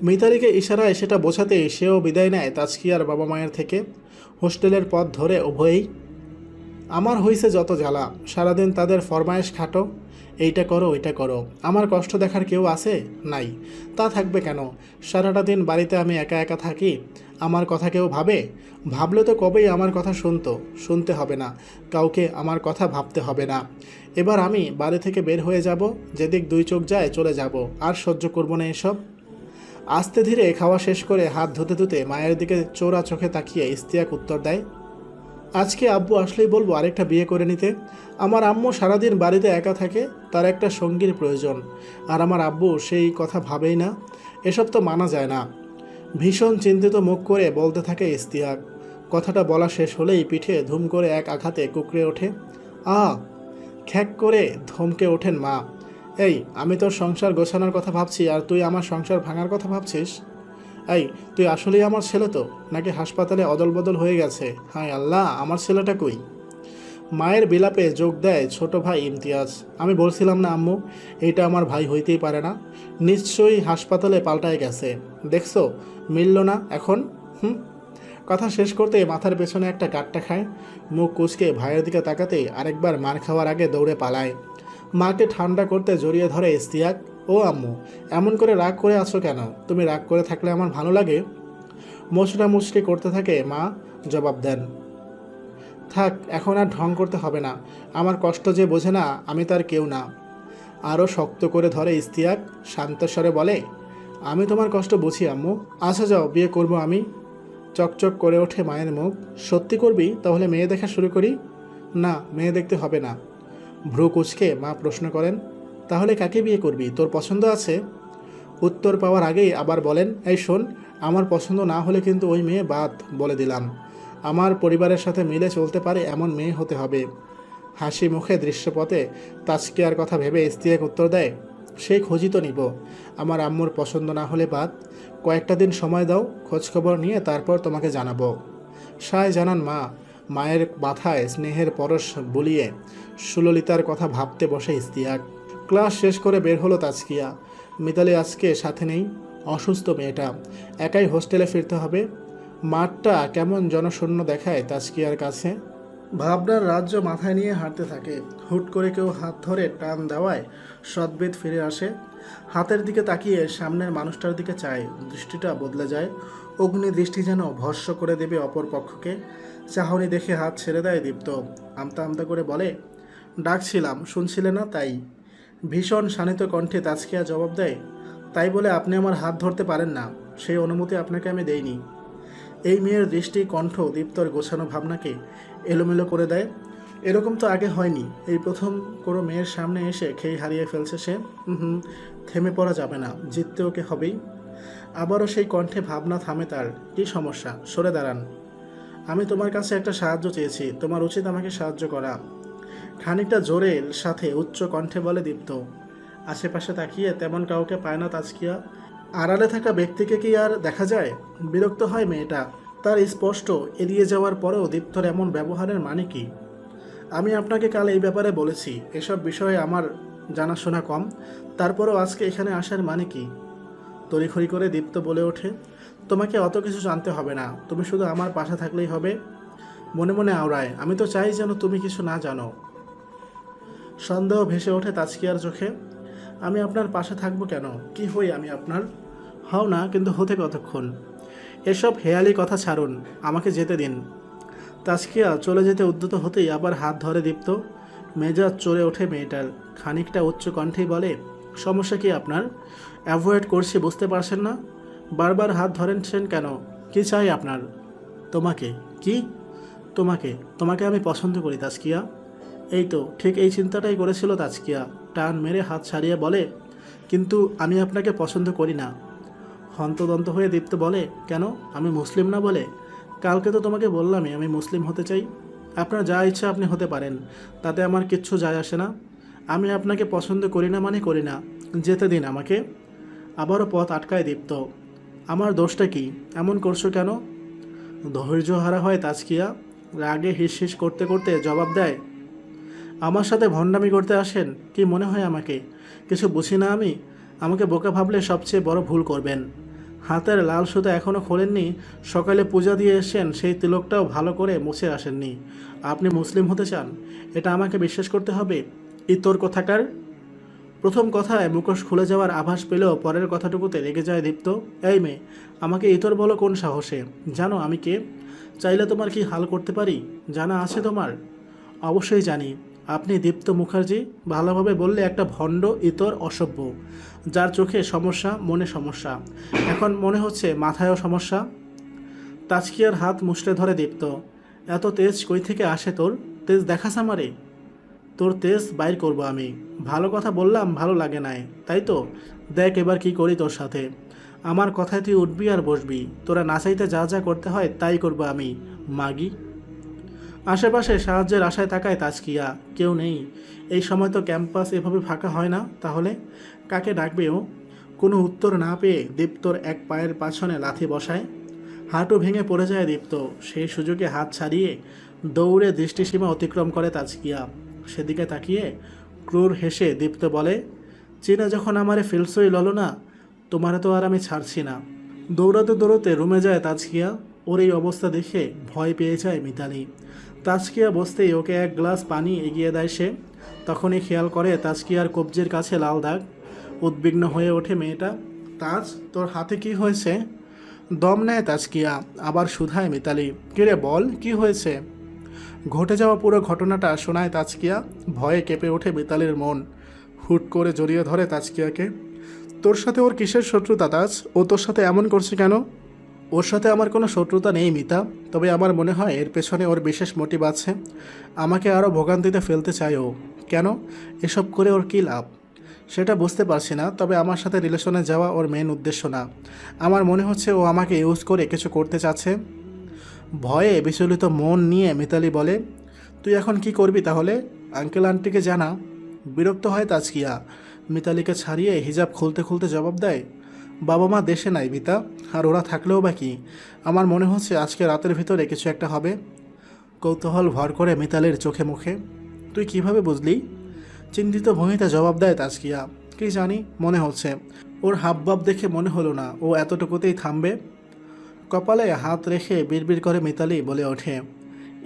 মিতালিকে ইশারায় সেটা বোঝাতেই সেও বিদায় নেয় তাজকিয়ার বাবা মায়ের থেকে। হোস্টেলের পথ ধরে উভয়েই। আমার হইছে যত জ্বালা, সারাদিন তাদের ফরমায়েশ খাটো, এইটা করো ওইটা করো। আমার কষ্ট দেখার কেউ আছে? নাই। তা থাকবে কেন? সারাটা দিন বাড়িতে আমি একা একা থাকি, আমার কথা কেউ ভাবে? ভাবলে তো কবেই আমার কথা শুনতো। শুনতে হবে না, কাউকে আমার কথা ভাবতে হবে না। এবার আমি বাড়ি থেকে বের হয়ে যাব, যেদিক দুই চোখ যায় চলে যাব। আর সহ্য করবো না এসব। আস্তে ধীরে খাওয়া শেষ করে হাত ধুতে ধুতে মায়ের দিকে চোরা চোখে তাকিয়ে ইস্তিয়াক উত্তর দেয়, আজকে আব্বু আসলেই বলবো আরেকটা বিয়ে করে নিতে। আমার আম্মু সারাদিন বাড়িতে একা থাকে, তার একটা সঙ্গীর প্রয়োজন। আর আমার আব্বু সেই কথা ভাবেই না। এসব তো মানা যায় না। ভীষণ চিন্তিত মুখ করে বলতে থাকে ইস্তিয়াক। কথাটা বলা শেষ হলেই পিঠে ধুম করে এক আঘাতে কুঁকড়ে ওঠে। খ্যাক করে ধমকে ওঠেন মা। এই, আমি তোর সংসার গোছানোর কথা ভাবছি আর তুই আমার সংসার ভাঙার কথা ভাবছিস? এই, তুই আসলেই আমার ছেলে তো, নাকি হাসপাতালে অদল বদল হয়ে গেছে? হায় আল্লাহ, আমার ছেলেটা কই? মায়ের বিলাপে যোগ দেয় ছোট ভাই ইমতিয়াজ। আমি বলছিলাম না আম্মু, এইটা আমার ভাই হইতেই পারে না। নিশ্চয়ই হাসপাতালে পাল্টায় গেছে। দেখছো, মিলল না এখন। কথা শেষ করতে মাথার পেছনে একটা গাঁটটা খায়। মুখ কুঁচকে ভাইয়ের দিকে তাকাতেই আরেকবার মার খাওয়ার আগে দৌড়ে পালায়। মাকে ঠান্ডা করতে জড়িয়ে ধরে ইস্তিয়াক। ও আম্মু, এমন করে রাগ করে আছো কেন? তুমি রাগ করে থাকলে আমার ভালো লাগে? মুচড়া মুচড়ি করতে থাকে মা। জবাব দেন, থাক, এখন আর ঢং করতে হবে না। আমার কষ্ট যে বোঝে না, আমি তার কেউ না। আরও শক্ত করে ধরে ইস্তিয়াক। শান্তস্বরে বলে, আমি তোমার কষ্ট বুঝি আম্মু। আচ্ছা যাও, বিয়ে করব আমি। চকচক করে ওঠে মায়ের মুখ। সত্যি করবি? তাহলে মেয়ে দেখা শুরু করি। না, মেয়ে দেখতে হবে না। ভ্রু কুঁচকে মা প্রশ্ন করেন, তাহলে কাকে বিয়ে করবি? তোর পছন্দ আছে? উত্তর পাওয়ার আগেই আবার বলেন, এই শোন, আমার পছন্দ না হলে কিন্তু ওই মেয়ে বাদ, বলে দিলাম। আমার পরিবারের সাথে মিলে চলতে পারে এমন মেয়ে হতে হবে। হাসি মুখে দৃশ্যপথে তাজকিয়ার কথা ভেবে ইস্তিয়াক উত্তর দেয়, সেই খোঁজই তো নিব। আমার আম্মুর পছন্দ না হলে বাদ। কয়েকটা দিন সময় দাও, খোঁজখবর নিয়ে তারপর তোমাকে জানাবো। সায় জানান মা। মায়ের মাথায় স্নেহের পরশ বুলিয়ে সুললিতার কথা ভাবতে বসে ইস্তিয়াক। ক্লাস শেষ করে বের হলো তাজকিয়া। মিতালি আজকে সাথে নেই, অসুস্থ মেয়েটা, একাই হোস্টেলে ফিরতে হবে। মাঠটা কেমন জনশূন্য দেখায় তাজকিয়ার কাছে। ভাবনার রাজ্য মাথায় নিয়ে হাঁটতে থাকে। হুট করে কেউ হাত ধরে টান দেওয়ায় সদ্বেদ ফিরে আসে। হাতের দিকে তাকিয়ে সামনের মানুষটার দিকে চায়, দৃষ্টিটা বদলে যায়। অগ্নি দৃষ্টি যেন ভস্ম করে দেবে অপর পক্ষকে। চাহনি দেখে হাত ছেড়ে দেয় দীপ্ত। আমতা আমতা করে বলে, ডাকছিলাম শুনছিলে না তাই। ভীষণ শানিত কণ্ঠে তাজকিয়া জবাব দেয়, তাই বলে আপনি আমার হাত ধরতে পারেন না, সেই অনুমতি আপনাকে আমি দেইনি। এই মেয়ের দৃষ্টি কণ্ঠ দীপ্তর গোছানো ভাবনাকে এলোমেলো করে দেয়। এরকম তো আগে হয়নি, এই প্রথম কোনো মেয়ের সামনে এসে খেই হারিয়ে ফেলছে সে। থেমে পড়া যাবে না, জিততে ওকে হবেই। আবারও সেই কণ্ঠে ভাবনা থামে তার। কী সমস্যা, সরে দাঁড়ান। আমি তোমার কাছে একটা সাহায্য চেয়েছি, তোমার উচিত আমাকে সাহায্য করা। খানিকটা জোরের সাথে উচ্চ কণ্ঠে বলে দীপ্ত। আশেপাশে তাকিয়ে তেমন কাউকে পায় না তাজকিয়া। আড়ালে থাকা ব্যক্তিকে কি আর দেখা যায়? বিরক্ত হয় মেয়েটা। তার স্পষ্ট এড়িয়ে যাওয়ার পরেও দীপ্তর এমন ব্যবহারের মানে কি? আমি আপনাকে কাল এই ব্যাপারে বলেছি, এসব বিষয়ে আমার জানাশোনা কম, তারপরও আজকে এখানে আসার মানে কি? তড়িঘড়ি করে দীপ্ত বলে ওঠে, তোমাকে অত কিছু জানতে হবে না, তুমি শুধু আমার পাশে থাকলেই হবে। মনে মনে আওড়ায়, আমি তো চাই যেন তুমি কিছু না জানো। সন্দেহ ভেসে ওঠে তাজকিয়ার চোখে। আমি আপনার পাশে থাকবো কেন? কি হই আমি আপনার? হও না, কিন্তু হতে কতক্ষণ? এসব হেয়ালি কথা ছাড়ুন, আমাকে যেতে দিন। তাজকিয়া চলে যেতে উদ্যত হতেই আবার হাত ধরে দীপ্ত। মেজাজ চড়ে ওঠে মেয়েটার। খানিকটা উচ্চ কণ্ঠেই বলে, সমস্যা কি আপনার? অ্যাভয়েড করছি বুঝতে পারছেন না? বারবার হাত ধরেছেন কেন? কি চাই আপনার? তোমাকে। কি? তোমাকে? তোমাকে আমি পছন্দ করি তাজকিয়া। এই তো ঠিক এই চিন্তাটাই করেছিল তাজকিয়া। টান মেরে হাত ছাড়িয়ে বলে, কিন্তু আমি আপনাকে পছন্দ করি না। হন্তদন্ত হয়ে দীপ্ত বলে, কেন? আমি মুসলিম না বলে? কালকে তো তোমাকে বললামই আমি মুসলিম হতে চাই। আপনার যা ইচ্ছা আপনি হতে পারেন, তাতে আমার কিচ্ছু যায় আসে না। আমি আপনাকে পছন্দ করি না মানে করি না, যেতে দিন আমাকে। আবারও পথ আটকায় দীপ্ত। আমার দোষটা কি? এমন করছো কেন? ধৈর্য হারা হয় তাজকিয়া। রাগে হিস হিস করতে করতে জবাব দেয়, আমার সাথে ভণ্ডামি করতে আসেন? কি মনে হয় আমাকে? কিছু বুঝি না আমি? আমাকে বোকা ভাবলে সবচেয়ে বড় ভুল করবেন। হাতের লাল সুতো এখনও খোলেননি, সকালে পূজা দিয়ে এসেছেন, সেই তিলকটাও ভালো করে মুছে আসেননি। আপনি মুসলিম হতে চান? এটা আমাকে বিশ্বাস করতে হবে? ইতর কোথাকার! প্রথম কথায় মুখোশ খুলে যাওয়ার আভাস পেলেও পরের কথাটুকুতে রেগে যায় দীপ্ত। এই মেয়ে, আমাকে ইতর বলো কোন সাহসে? জানো আমি কে? চাইলে তোমার কি হাল করতে পারি? জানা আছে তোমার? অবশ্যই জানি। আপনি দীপ্ত মুখার্জি। ভালোভাবে বললে একটা ভণ্ড, ইতর, অসভ্য, যার চোখে সমস্যা, মনে সমস্যা, এখন মনে হচ্ছে মাথায়ও সমস্যা। তাজকিয়ার হাত মুষড়ে ধরে দীপ্ত। এত তেজ কই থেকে আসে তোর? তেজ দেখাস আমারে? তোর তেজ বাইর করব আমি। ভালো কথা বললাম, ভালো লাগে নাই, তাই তো? দেখ এবার কি করি তোর সাথে। আমার কথায় তুই উঠবি আর বসবি। তোরা নাচাইতে যা যা করতে হয় তাই করবো আমি, মাগি। আশেপাশে সাহায্যের আশায় তাকায় তাজকিয়া। কেউ নেই। এই সময় তো ক্যাম্পাস এভাবে ফাঁকা হয় না, তাহলে কাকে ডাকবে ও? কোনো উত্তর না পেয়ে দীপ্তর এক পায়ের পাছনে লাথি বসায়। হাঁটু ভেঙে পড়ে যায় দীপ্ত। সেই সুযোগে হাত ছাড়িয়ে দৌড়ে দৃষ্টিসীমা অতিক্রম করে তাজকিয়া। সেদিকে তাকিয়ে ক্রূর হেসে দীপ্ত বলে, চীনা যখন আমারে ফেলসই ললো না, তোমারে তো আর আমি ছাড়ছি না। দৌড়াতে দৌড়াতে রুমে যায় তাজকিয়া। ওর এই অবস্থা দেখে ভয় পেয়ে যায় মিতালি। তাজকিয়া বসতেই ওকে এক গ্লাস পানি এগিয়ে দেয় সে। তখনই খেয়াল করে তাজকিয়ার কবজির কাছে লাল দাগ। উদ্বিগ্ন হয়ে ওঠে মেয়েটা। তাজ, তোর হাতে কি হয়েছে? দম নেয় তাজকিয়া, আবার শুধায় মিতালি, কিরে বল কি হয়েছে? ঘটে যাওয়া পুরো ঘটনাটা শোনায় তাজকিয়া। ভয়ে কেঁপে ওঠে মিতালির মন। হুট করে জড়িয়ে ধরে তাজকিয়াকে। তোর সাথে ওর কিসের শত্রুতা তাজ? ও তোর সাথে এমন করছে কেন? ওর সাথে আমার কোনো শত্রুতা নেই মিতা, তবে আমার মনে হয় এর পেছনে ওর বিশেষ মোটিভ আছে। আমাকে আরও ভোগান্তিতে ফেলতে চায় ও। কেন? এসব করে ওর কী লাভ? সেটা বুঝতে পারছি না, তবে আমার সাথে রিলেশনে যাওয়া ওর মেন উদ্দেশ্য না। আমার মনে হচ্ছে ও আমাকে ইউজ করে কিছু করতে চাচ্ছে। ভয়ে বিচলিত মন নিয়ে মিতালি বলে, তুই এখন কি করবি তাহলে? আঙ্কেল আন্টিকে জানা। বিরক্ত হয় তাজকিয়া। মিতালিকে ছাড়িয়ে হিজাব খুলতে খুলতে জবাব দেয়, বাবা মা দেশে নাই মিতা, আর ওরা থাকলেও বা কি? আমার মনে হচ্ছে আজকে রাতের ভিতরে কিছু একটা হবে। কৌতূহল ভর করে মিতালির চোখে মুখে। তুই কিভাবে বুঝলি? চিন্তিত ভূমিতে জবাব দেয় তাজকিয়া। কি জানি, মনে হচ্ছে। ওর হাবভাব দেখে মনে হলো না ও এতটুকুতেই থামবে। কপালে হাত রেখে বিড়বিড় করে মিতালি বলে ওঠে,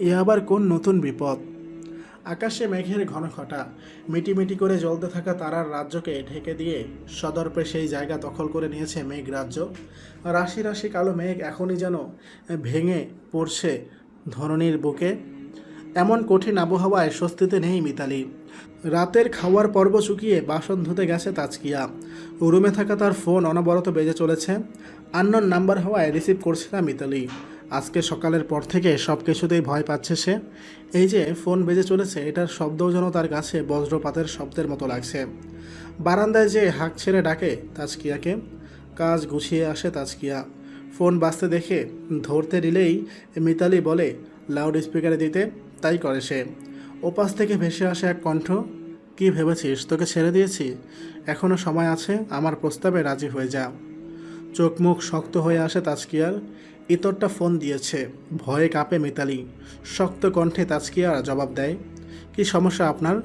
এ আবার কোন নতুন বিপদ? আকাশে মেঘের ঘনঘটা মিটিমিটি করে জ্বলতে থাকা তারার রাজ্যকে ঢেকে দিয়ে সদর্পে সেই জায়গা দখল করে নিয়েছে মেঘ রাজ্য। রাশি রাশি কালো মেঘ এখনই যেন ভেঙে পড়ছে ধরণীর বুকে। এমন কঠিন আবহাওয়ায় স্বস্তিতে নেই মিতালি। রাতের খাওয়ার পর্ব চুকিয়ে বাসন ধুতে গেছে তাজকিয়া। রুমে থাকা তার ফোন অনবরত বেজে চলেছে। আননোন নাম্বার হওয়ায় রিসিভ করছে না মিতালি। আজকে সকালের পর থেকে সব কিছুতেই ভয় পাচ্ছে সে। এই যে ফোন বেজে চলেছে, এটার শব্দও যেন তার কাছে বজ্রপাতের শব্দের মতো লাগছে। বারান্দায় যে হাঁক ছেড়ে ডাকে তাজকিয়াকে। কাজ গুছিয়ে আসে তাজকিয়া। ফোন বাজতে দেখে ধরতে দিলেই মিতালি বলে লাউড স্পিকারে দিতে, তাই করে সে। ওপাশ থেকে ভেসে আসে এক কণ্ঠ, কি ভেবেছিস তোকে ছেড়ে দিয়েছি? এখনও সময় আছে, আমার প্রস্তাবে রাজি হয়ে যা। চোখ মুখ শক্ত হয়ে আসে তাজকিয়ার। ইতরটা ফোন দিয়েছে, ভয়ে কাঁপে মিতালি। শক্ত কণ্ঠে তাজকিয়ার জবাব দেয়, কি সমস্যা আপনার?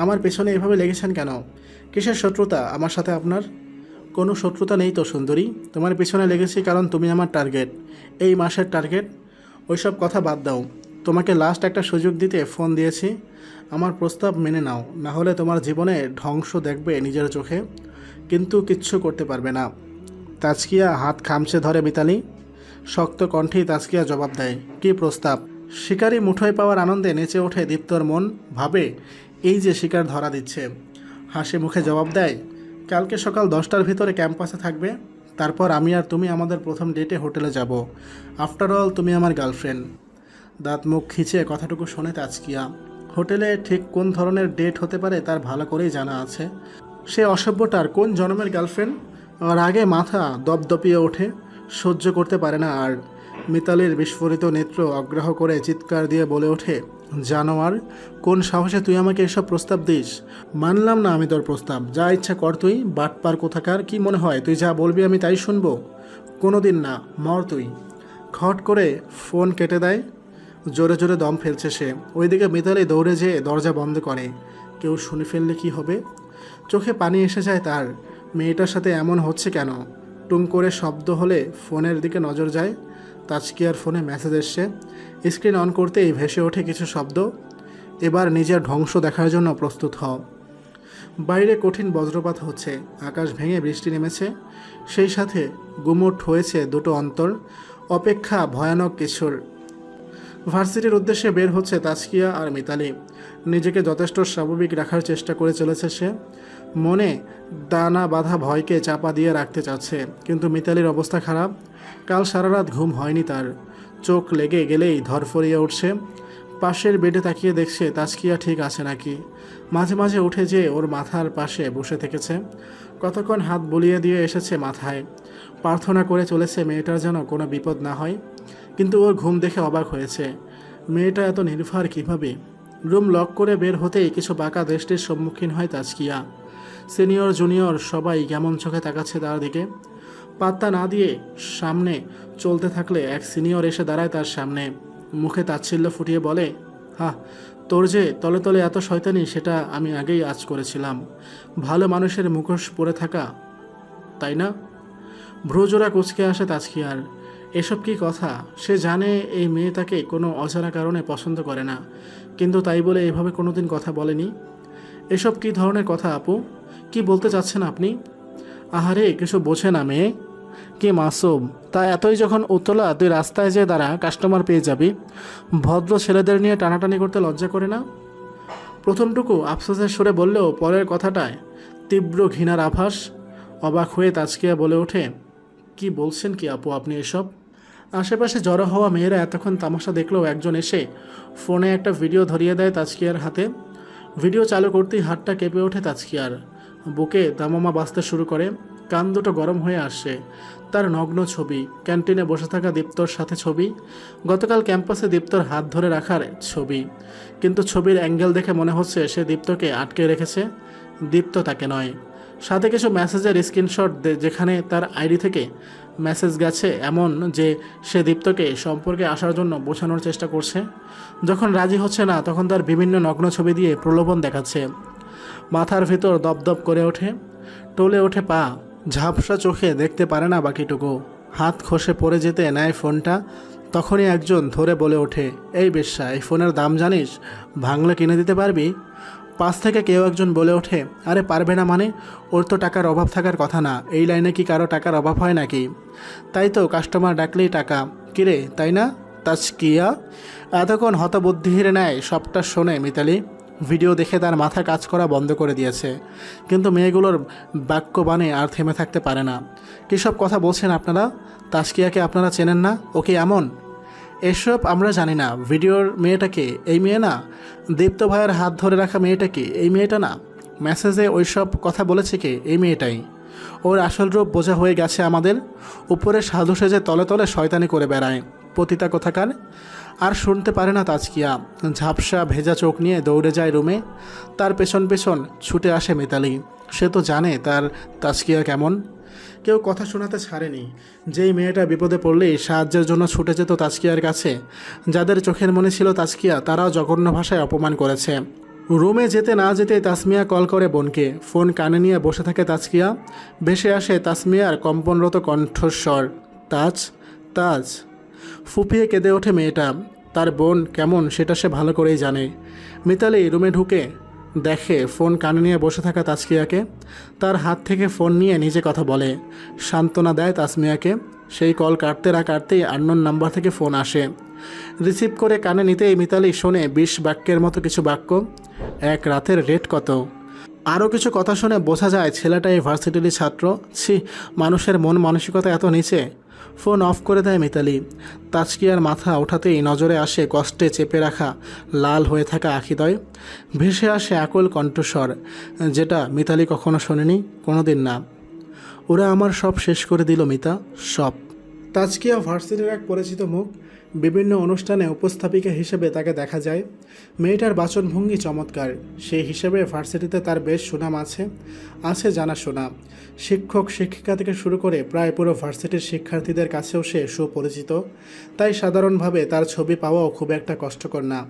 আমার পেছনে এভাবে লেগেছেন কেন? কিসের শত্রুতা আমার সাথে আপনার? কোনো শত্রুতা নেই তো সুন্দরী, তোমার পেছনে লেগেছি কারণ তুমি আমার টার্গেট, এই মাসের টার্গেট। ওইসব কথা বাদ দাও, তোমাকে লাস্ট একটা সুযোগ দিতে ফোন দিয়েছি। আমার প্রস্তাব মেনে নাও, না হলে তোমার জীবনে ধ্বংস দেখবে নিজের চোখে, কিন্তু কিচ্ছু করতে পারবে না। তাজকিয়া হাত খামচে ধরে মিতালি। শক্ত কণ্ঠেই তাজকিয়া জবাব দেয়, কী প্রস্তাব? শিকারি মুঠোয় পাওয়ার আনন্দে নেচে ওঠে দীপ্তর মন। ভাবে এই যে শিকার ধরা দিচ্ছে। হাসি মুখে জবাব দেয়, কালকে সকাল 10টার ভিতরে ক্যাম্পাসে থাকবে। তারপর আমি আর তুমি আমাদের প্রথম ডেটে হোটেলে যাব। আফটার অল তুমি আমার গার্লফ্রেন্ড। দাঁত মুখ খিচে কথাটুকু শোনে তাজকিয়া। হোটেলে ঠিক কোন ধরনের ডেট হতে পারে তার ভালো করেই জানা আছে। সে অসভ্যটার কোন জন্মের গার্লফ্রেন্ড? আর আগে মাথা দপদপিয়ে ওঠে, সহ্য করতে পারে না আর। মিতালির বিস্ফোরিত নেত্র অগ্রাহ করে চিৎকার দিয়ে বলে ওঠে, জানোয়ার, কোন সাহসে তুই আমাকে এসব প্রস্তাব দিস? মানলাম না আমি তোর প্রস্তাব, যা ইচ্ছা কর তুই, বাটপার কোথাকার। কি মনে হয় তুই যা বলবি আমি তাই শুনবো? কোনো দিন না, মর তুই। খট করে ফোন কেটে দেয়। জোরে জোরে দম ফেলছে সে। ওইদিকে মিতালি দৌড়ে যেয়ে দরজা বন্ধ করে। কেউ শুনে ফেললে কি হবে? চোখে পানি এসে যায় তার। মেয়েটার সাথে এমন হচ্ছে কেন? টুং করে শব্দ হলে ফোনের দিকে নজর যায়। তাজকিয়ার ফোনে মেসেজ এসছে। স্ক্রিন অন করতেই ভেসে ওঠে কিছু শব্দ। এবার নিজের ধ্বংস দেখার জন্য প্রস্তুত হও। বাইরে কঠিন বজ্রপাত হচ্ছে, আকাশ ভেঙে বৃষ্টি নেমেছে। সেই সাথে গুমোট হয়েছে দুটো অন্তর। অপেক্ষা ভয়ানক কিছুর। ভার্সিটির উদ্দেশ্যে বের হচ্ছে তাজকিয়া আর মিতালি। নিজেকে যথেষ্ট স্বাভাবিক রাখার চেষ্টা করে চলেছে সে। মনে দানা বাঁধা ভয়কে চাপা দিয়ে রাখতে চাচ্ছে, কিন্তু মিতালির অবস্থা খারাপ। কাল সারা রাত ঘুম হয়নি তার। চোখ লেগে গেলেই ধরফরিয়ে উঠছে। পাশের বেডে তাকিয়ে দেখছে তাজকিয়া ঠিক আছে নাকি। মাঝে মাঝে উঠে যেয়ে ওর মাথার পাশে বসে থেকেছে। কতক্ষণ হাত বুলিয়ে দিয়ে এসেছে মাথায়। প্রার্থনা করে চলেছে মেয়েটার যেন কোনো বিপদ না হয়। কিন্তু ওর ঘুম দেখে অবাক হয়েছে। মেয়েটা এত নির্ভর কীভাবে? রুম লক করে বের হতেই কিছু বাঁকা দৃষ্টির সম্মুখীন হয় তাজকিয়া। সিনিয়র জুনিয়র সবাই কেমন চোখে তাকাচ্ছে তার দিকে। পাত্তা না দিয়ে সামনে চলতে থাকলে এক সিনিয়র এসে দাঁড়ায় তার সামনে। মুখে তাচ্ছিল্য ফুটিয়ে বলে, হা, তোর যে তলে তলে এত শয়তানি সেটা আমি আগেই আঁচ করেছিলাম। ভালো মানুষের মুখোশ পরে থাকা, তাই না? ভ্রুজোড়া কুঁচকে আসে তাজকিয়ার। এসব কি কথা? সে জানে এই মেয়ে তাকে কোনো অজানা কারণে পছন্দ করে না, কিন্তু তাই বলে এভাবে কোনোদিন কথা বলেনি। এসব কি ধরনের কথা আপু? কি বলতে চাচ্ছেন আপনি? আহারে, কিছু বোঝে না মেয়ে। কি মাসুম, তা এতই যখন উতলা, তুই রাস্তায় যেয়ে দাঁড়া, কাস্টমার পেয়ে যাবি। ভদ্র ছেলেদের নিয়ে টানাটানি করতে লজ্জা করে না? প্রথমটুকু আফসোসের সুরে বললেও পরের কথাটায় তীব্র ঘৃণার আভাস। অবাক হয়ে তাজকিয়া বলে ওঠে, কি বলছেন কি আপু আপনি এসব? আশেপাশে জড়ো হওয়া মেয়েরা এতক্ষণ তামাশা দেখলেও একজন এসে ফোনে একটা ভিডিও ধরিয়ে দেয় তাজকিয়ার হাতে। ভিডিও চালু করতেই হাতটা কেঁপে ওঠে তাজকিয়ার। বুকে দামামা বাজতে শুরু করে। কান দুটো গরম হয়ে আসছে। তার নগ্ন ছবি, ক্যান্টিনে বসে থাকা দীপ্তর সাথে ছবি, গতকাল ক্যাম্পাসে দীপ্তর হাত ধরে রাখার ছবি। কিন্তু ছবির অ্যাঙ্গেল দেখে মনে হচ্ছে সে দীপ্তকে আটকে রেখেছে, দীপ্ত তাকে নয়। সাথে কিছু মেসেজের স্ক্রিনশট যেখানে তার আইডি থেকে মেসেজ গেছে এমন যে সে দীপ্তকে সম্পর্কে আসার জন্য বোঝানোর চেষ্টা করছে। যখন রাজি হচ্ছে না তখন তার বিভিন্ন নগ্ন ছবি দিয়ে প্রলোভন দেখাচ্ছে। মাথার ভিতর দপদপ করে ওঠে, টলে ওঠে পা। ঝাপসা চোখে দেখতে পারে না বাকিটুকু। হাত খসে পড়ে যেতে নেয় ফোনটা। তখনই একজন ধরে বলে ওঠে, এই বেশ্যা, এই ফোনের দাম জানিস? ভাঙলে কিনে দিতে পারবি? পাশ থেকে কেউ একজন বলে ওঠে, আরে পারবে না মানে? ওর তো টাকার অভাব থাকার কথা না, এই লাইনে কি কারো টাকার অভাব হয় নাকি? তাই তো, কাস্টমার ডাকলেই টাকা। কিরে, তাই না তাজকিয়া? এতক্ষণ হতবুদ্ধির ন্যায় সবটা শোনে মিতালি। ভিডিও দেখে তার মাথা কাজ করা বন্ধ করে দিয়েছে, কিন্তু মেয়েগুলোর বাক্যবাণে আর থেমে থাকতে পারে না। কী সব কথা বলছেন আপনারা? তাজকিয়াকে আপনারা চেনেন না? ওকে এমন? এসব আমরা জানি না। ভিডিওর মেয়েটাকে এই মেয়ে না? দীপ্ত ভাইয়ের হাত ধরে রাখা মেয়েটাকে এই মেয়েটা না? মেসেজে ওইসব কথা বলেছে কে? এই মেয়েটাই। ওর আসল রূপ বোঝা হয়ে গেছে আমাদের। উপরে সাধু সেজে তলে তলে শয়তানি করে বেড়ায় পতিতা কোথাকার। আর শুনতে পারে না তাজকিয়া। ঝাপসা ভেজা চোখ নিয়ে দৌড়ে যায় রুমে। তার পেছন পেছন ছুটে আসে মিতালি। সে তো জানে তার তাজকিয়া কেমন। কেউ কথা শোনাতে ছাড়েনি। যেই মেয়েটা বিপদে পড়লেই সাহায্যের জন্য ছুটে যেত তাজকিয়ার কাছে, যাদের চোখের মনে ছিল তাজকিয়া, তারাও জঘন্য ভাষায় অপমান করেছে। রুমে যেতে না যেতে তাসমিয়া কল করে বোনকে। ফোন কানে নিয়ে বসে থাকে তাজকিয়া। ভেসে আসে তাসমিয়ার কম্পনরত কণ্ঠস্বর, তাজ, তাজ। ফুপিয়ে কেঁদে ওঠে মেয়েটা। তার বোন কেমন সেটা সে ভালো করেই জানে। মিতালি রুমে ঢুকে দেখে ফোন কানে নিয়ে বসে থাকা তাজকিয়াকে। তার হাত থেকে ফোন নিয়ে নিজে কথা বলে, সান্ত্বনা দেয় তাসমিয়াকে। সেই কল কাটতে না কাটতেই আননোন নাম্বার থেকে ফোন আসে। রিসিভ করে কানে নিতেই মিতালি শোনে 20 বাক্যের মতো কিছু বাক্য। এক রাতের রেট কত? আরও কিছু কথা শুনে বোঝা যায় ছেলেটা এই ভার্সিটির ছাত্র। ছি, মানুষের মন মানসিকতা এত নিচে। ফোন অফ করে দেয় মিতালি। তাজকিয়ার মাথা ওঠাতেই নজরে আসে কষ্টে চেপে রাখা লাল হয়ে থাকা আখিদয়। ভেসে আসে আকুল কণ্ঠস্বর, যেটা মিতালি কখনো শোনেনি, কোনোদিন না। ওরা আমার সব শেষ করে দিল মিতা, সব। তাজকিয়া ভার্সিটির এক পরিচিত মুখ। বিভিন্ন অনুষ্ঠানে উপস্থাপিকা হিসেবে তাকে দেখা যায়। মেয়েটার বাচনভঙ্গি চমৎকার। সেই হিসেবে ভার্সিটিতে তার বেশ সুনাম আছে জানাশোনা। শিক্ষক শিক্ষিকা থেকে শুরু করে প্রায় পুরো ভার্সিটির শিক্ষার্থীদের কাছেও সে সুপরিচিত। তাই সাধারণভাবে তার ছবি পাওয়াও খুব একটা কষ্টকর না।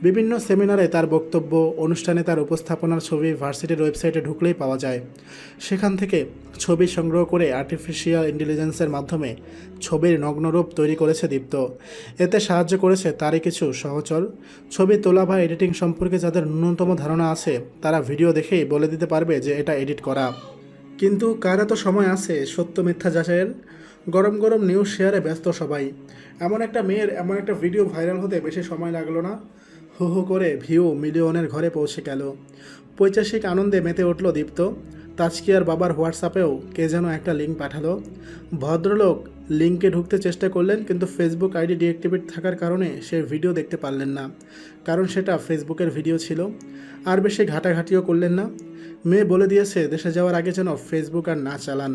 বিভিন্ন সেমিনারে তার বক্তব্য, অনুষ্ঠানে তার উপস্থাপনার ছবি ভার্সিটির ওয়েবসাইটে ঢুকলেই পাওয়া যায়। সেখান থেকে ছবি সংগ্রহ করে আর্টিফিশিয়াল ইন্টেলিজেন্সের মাধ্যমে ছবির নগ্নরূপ তৈরি করেছে দীপ্ত। এতে সাহায্য করেছে তারই কিছু সহচর। ছবি তোলা বা এডিটিং সম্পর্কে যাদের ন্যূনতম ধারণা আছে, তারা ভিডিও দেখেই বলে দিতে পারবে যে এটা এডিট করা। কিন্তু কার এত সময় আছে সত্য মিথ্যা যাচাইয়ের? গরম গরম নিউজ শেয়ারে ব্যস্ত সবাই। এমন একটা মেয়ের এমন একটা ভিডিও ভাইরাল হতে বেশি সময় লাগলো না। হু হু করে ভিউ মিলিয়নের ঘরে পৌঁছে গেল। পৈশাসিক আনন্দে মেতে উঠল দীপ্ত। তাজকিয়ার বাবার হোয়াটসঅ্যাপেও কে যেন একটা লিঙ্ক পাঠালো। ভদ্রলোক লিঙ্কে ঢুকতে চেষ্টা করলেন, কিন্তু ফেসবুক আইডি ডিঅ্যাক্টিভেট থাকার কারণে সে ভিডিও দেখতে পারলেন না। কারণ সেটা ফেসবুকের ভিডিও ছিল। আর বেশি ঘাটাঘাটিও করলেন না। মেয়ে বলে দিয়েছে দেশে যাওয়ার আগে যেন ফেসবুক আর না চালান।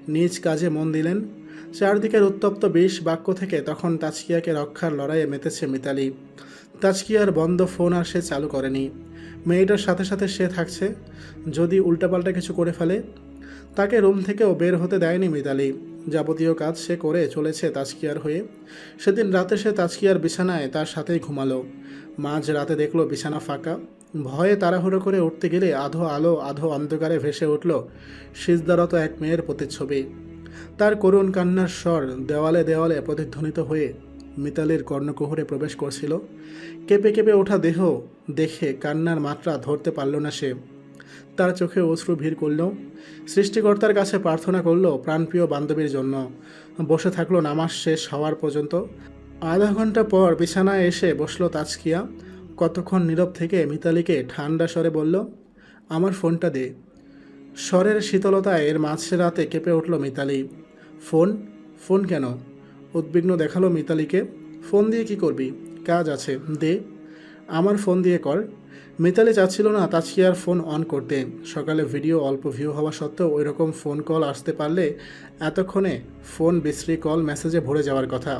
নিজ কাজে মন দিলেন। চারদিকের উত্তপ্ত 20 বাক্য থেকে তখন তাজকিয়াকে রক্ষার লড়াইয়ে মেতেছে মিতালি। তাজকিয়ার বন্ধ ফোন আর সে চালু করেনি। মেয়েটার সাথে সাথে সে থাকছে, যদি উল্টাপাল্টা কিছু করে ফেলে। তাকে রুম থেকেও বের হতে দেয়নি মিতালি। যাবতীয় কাজ সে করে চলেছে তাজকিয়ার হয়ে। সেদিন রাতে সে তাজকিয়ার বিছানায় তার সাথেই ঘুমালো। মাঝ রাতে দেখলো বিছানা ফাঁকা। ভয়ে তাড়াহুড়ো করে উঠতে গেলে আধো আলো আধো অন্ধকারে ভেসে উঠল সিজদারত এক মেয়ের প্রতিচ্ছবি। তার করুণ কান্নার স্বর দেওয়ালে দেওয়ালে প্রতিধ্বনিত হয়ে মিতালির কর্ণকুহরে প্রবেশ করছিল। কেঁপে কেঁপে ওঠা দেহ দেখে কান্নার মাত্রা ধরতে পারল না সে। তার চোখে অশ্রু ভিড় করল। সৃষ্টিকর্তার কাছে প্রার্থনা করল প্রাণপ্রিয় বান্ধবীর জন্য। বসে থাকলো নামাজ শেষ হওয়ার পর্যন্ত। আধা ঘন্টা পর বিছানায় এসে বসলো তাজকিয়া। কতক্ষণ নীরব থেকে মিতালিকে ঠান্ডা স্বরে বলল, আমার ফোনটা দে। স্বরের শীতলতায় এর মাঝরাতে কেঁপে উঠল মিতালি। ফোন? ফোন কেন? উদ্বিগ্ন দেখালো মিতালিকে। ফোন দিয়ে কি করবি? কাজ আছে, দে। আমার ফোন দিয়ে কর। মিতালি চাচ্ছিল না তাজকিয়ার ফোন অন করতে। সকালে ভিডিও অল্প ভিউ হওয়া সত্ত্বেও ওই রকম ফোন কল আসতে পারলে এতক্ষণে ফোন বিশ্রী কল মেসেজে ভরে যাওয়ার কথা।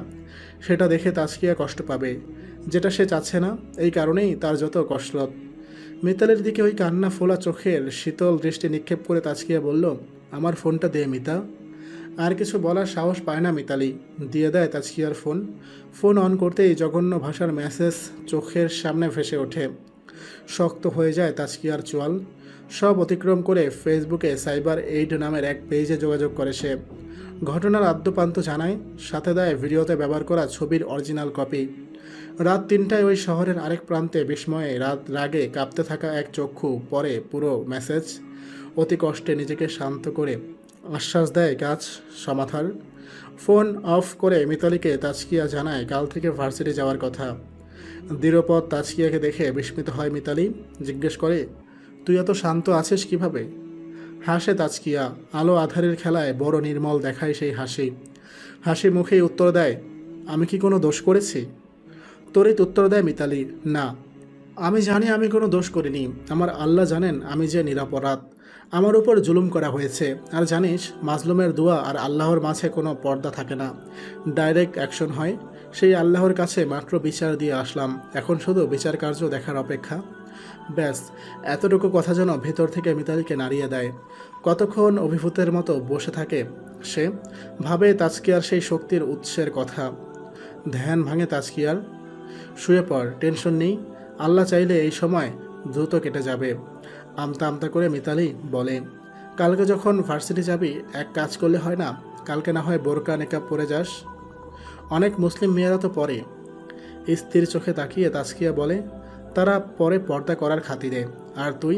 সেটা দেখে তাজকিয়া কষ্ট পাবে, যেটা সে চাচ্ছে না। এই কারণেই তার যত কসরত। মিতালির দিকে ওই কান্না ফোলা চোখের শীতল দৃষ্টি নিক্ষেপ করে তাজকিয়া বলল, আমার ফোনটা দে মিতা। আর কিছু বলার সাহস পায় না মিতালি। দিয়ে দেয় তাজকিয়ার ফোন। ফোন অন করতেই জঘন্য ভাষার মেসেজ চোখের সামনে ভেসে ওঠে। শক্ত হয়ে যায় তাজকিয়ার চোয়াল। সব অতিক্রম করে ফেসবুকে সাইবার এইড নামের এক পেজে যোগাযোগ করে সে। ঘটনার আদ্যোপান্ত জানায়, সাথে দেয় ভিডিওতে ব্যবহার করা ছবির অরিজিনাল কপি। রাত ৩টায় ওই শহরের আরেক প্রান্তে বিস্ময়ে রাগে কাঁপতে থাকা এক চক্ষু পরে পুরো মেসেজ। অতি কষ্টে নিজেকে শান্ত করে আশ্বাস দেয় কাজ সমাধার। ফোন অফ করে মিতালিকে তাজকিয়া জানায় কাল থেকে ভার্সিটি যাওয়ার কথা। দৃঢ়পদ তাজকিয়াকে দেখে বিস্মিত হয় মিতালি, জিজ্ঞেস করে, তুই এত শান্ত আছিস কিভাবে? হাসে তাজকিয়া, আলো আধারের খেলায় বড় নির্মল দেখায় সেই হাসি। হাসি মুখেই উত্তর দেয়, আমি কি কোনো দোষ করেছি? তরিত উত্তর দেয় মিতালি, না, আমি জানি আমি কোনো দোষ করিনি। আমার আল্লাহ জানেন আমি যে নিরপরাধ। আমার উপর জুলুম করা হয়েছে। আর জানিস, মাজলুমের দোয়া আর আল্লাহর মাঝে কোনো পর্দা থাকে না, ডাইরেক্ট অ্যাকশন হয়। সেই আল্লাহর কাছে মাত্র বিচার দিয়ে আসলাম, এখন শুধু বিচার কার্য দেখার অপেক্ষা। ব্যাস, এতটুকু কথা যেন ভেতর থেকে মিতালিকে নাড়িয়ে দেয়। কতক্ষণ অভিভূতের মতো বসে থাকে সে, ভাবে তাজকিয়ার সেই শক্তির উৎসের কথা। ধ্যান ভাঙে তাজকিয়ার। শুয়ে পড়, টেনশন নেই, আল্লাহ চাইলে এই সময় দ্রুত কেটে যাবে। আমতা আমতা করে মিতালি বলে, কালকে যখন ভার্সিটি যাবি এক কাজ করলে হয় না? কালকে না হয় বোরকা নেকাব পরে যাস, অনেক মুসলিম মেয়েরা তো পরে। স্থির চোখে তাকিয়ে তাজকিয়া বলে, তারা পরে পর্দা করার খাতিরে, আর তুই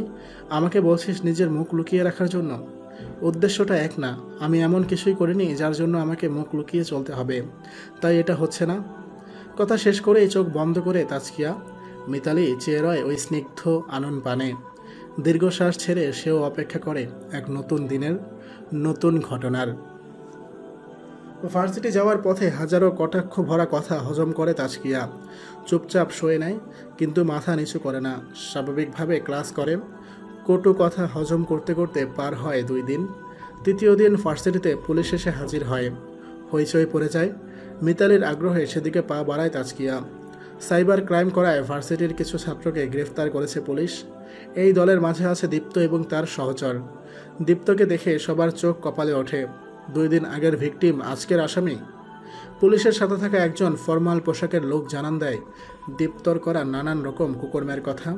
আমাকে বলছিস নিজের মুখ লুকিয়ে রাখার জন্য। উদ্দেশ্যটা এক না। আমি এমন কিছুই করিনি যার জন্য আমাকে মুখ লুকিয়ে চলতে হবে, তাই এটা হচ্ছে না। কথা শেষ করেই চোখ বন্ধ করে তাজকিয়া। মিতালি চেয়ে রয় ওই স্নিগ্ধ আনন পানে। দীর্ঘশ্বাস ছেড়ে সেও অপেক্ষা করে এক নতুন দিনের, নতুন ঘটনার। ভার্সিটি যাওয়ার পথে হাজারো কটাক্ষ ভরা কথা হজম করে তাজকিয়া। চুপচাপ শুয়ে নেয়, কিন্তু মাথা নিচু করে না, স্বাভাবিকভাবে ক্লাস করে। কটু কথা হজম করতে করতে পার হয় 2 দিন। তৃতীয় দিন ভার্সিটিতে পুলিশ এসে হাজির হয়। হইচই পড়ে যায়। মিতালির আগ্রহে সেদিকে পা বাড়ায় তাজকিয়া। সাইবার ক্রাইম করায় ভার্সিটির কিছু ছাত্রকে গ্রেফতার করেছে পুলিশ। এই দলের মাঝে আছে দীপ্ত এবং তার সহচর। দীপ্তকে দেখে সবার চোখ কপালে ওঠে। 2 দিন আগের ভিকটিম আজকের আসামি। পুলিশের সাথে থাকা একজন ফরমাল পোশাকের লোক জানান দেয় দীপ্তর করা নানান রকম কুকর্মের কথা।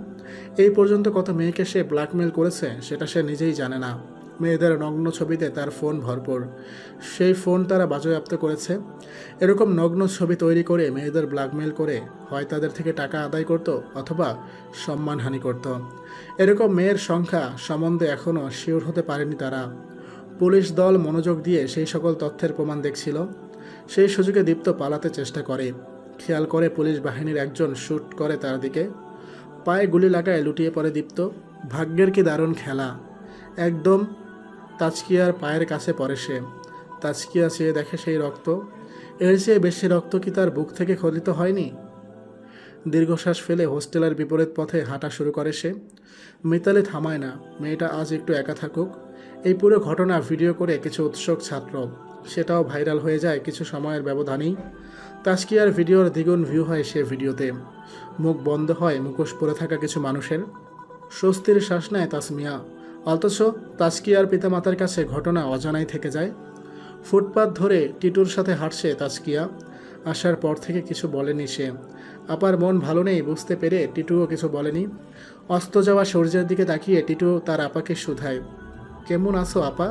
এই পর্যন্ত কত মেয়েকে সে ব্ল্যাকমেল করেছে সেটা সে নিজেই জানে না। মেয়েদের নগ্ন ছবিতে তার ফোন ভরপুর। সেই ফোন তারা বাজেয়াপ্ত করেছে। এরকম নগ্ন ছবি তৈরি করে মেয়েদের ব্ল্যাকমেল করে হয় তাদের থেকে টাকা আদায় করত, অথবা সম্মানহানি করত। এরকম মেয়ের সংখ্যা সম্বন্ধে এখনও শিওর হতে পারেনি তারা। পুলিশ দল মনোযোগ দিয়ে সেই সকল তথ্যের প্রমাণ দেখছিল। সেই সুযোগে দীপ্ত পালাতে চেষ্টা করে। খেয়াল করে পুলিশ বাহিনীর একজন শ্যুট করে তার দিকে। পায়ে গুলি লাগায় লুটিয়ে পড়ে দীপ্ত। ভাগ্যের কি দারুণ খেলা! একদম তাজকিয়ার পায়ের কাছে পড়ে সে। তাজকিয়া চেয়ে দেখে সেই রক্ত। এর চেয়ে বেশি রক্ত কি তার বুক থেকে খলিত হয়নি? দীর্ঘশ্বাস ফেলে হোস্টেলের বিপরীত পথে হাঁটা শুরু করে সে। মিতালি থামায় না, মেয়েটা আজ একটু একা থাকুক। এই পুরো ঘটনা ভিডিও করে কিছু উৎসুক ছাত্র, সেটাও ভাইরাল হয়ে যায় কিছু সময়ের ব্যবধানেই। তাজকিয়ার ভিডিওর দ্বিগুণ ভিউ হয় সে ভিডিওতে। মুখ বন্ধ হয় মুখোশ পরে থাকা কিছু মানুষের। স্বস্তির শ্বাস নেয় তাসমিয়া। অথচ তাজকিয়ার পিতামাতার কাছে ঘটনা অজানাই থেকে যায়। ফুটপাত ধরে টিটুর সাথে হাঁটছে তাজকিয়া। আসার পর থেকে কিছু বলেনি সে। আপার মন ভালো নেই বুঝতে পেরে টিটুও কিছু বলেনি। অস্ত যাওয়া সূর্যের দিকে তাকিয়ে টিটু তার আপাকে শুধায়, কেমন আছো আপা?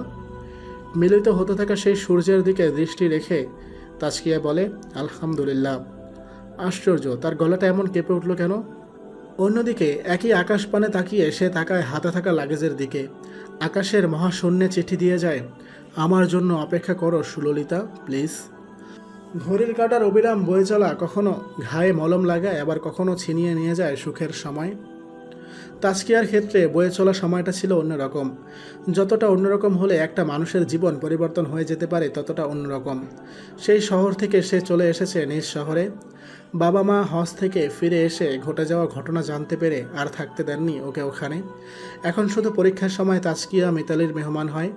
মিলিত হতে থাকা সেই সূর্যের দিকে দৃষ্টি রেখে তাজকিয়া বলে, আলহামদুলিল্লাহ। আশ্চর্য, তার গলাটা এমন কেঁপে উঠল কেন? অন্যদিকে একই আকাশপানে তাকিয়ে সে তাকায় হাতে থাকা লাগেজের দিকে। আকাশের মহাশূন্যে চিঠি দিয়ে যায়, আমার জন্য অপেক্ষা করো সুললিতা, প্লিজ। ঘড়ির কাঁটার অবিরাম বয়ে চলা কখনো ঘায়ে মলম লাগায়, আবার কখনো ছিনিয়ে নিয়ে যায় সুখের সময়। তাজকিয়ার ক্ষেত্রে বয়ে চলা সময়টা ছিল অন্যরকম। যতটা অন্যরকম হলে একটা মানুষের জীবন পরিবর্তন হয়ে যেতে পারে ততটা অন্যরকম। সেই শহর থেকে সে চলে এসেছে নিজ শহরে। বাবা মা হজ থেকে ফিরে এসে ঘটে যাওয়া ঘটনা জানতে পেরে আর থাকতে দেননি ওকে ওখানে। এখন শুধু পরীক্ষার সময় তাজকিয়া মিতালির মেহমান হয়,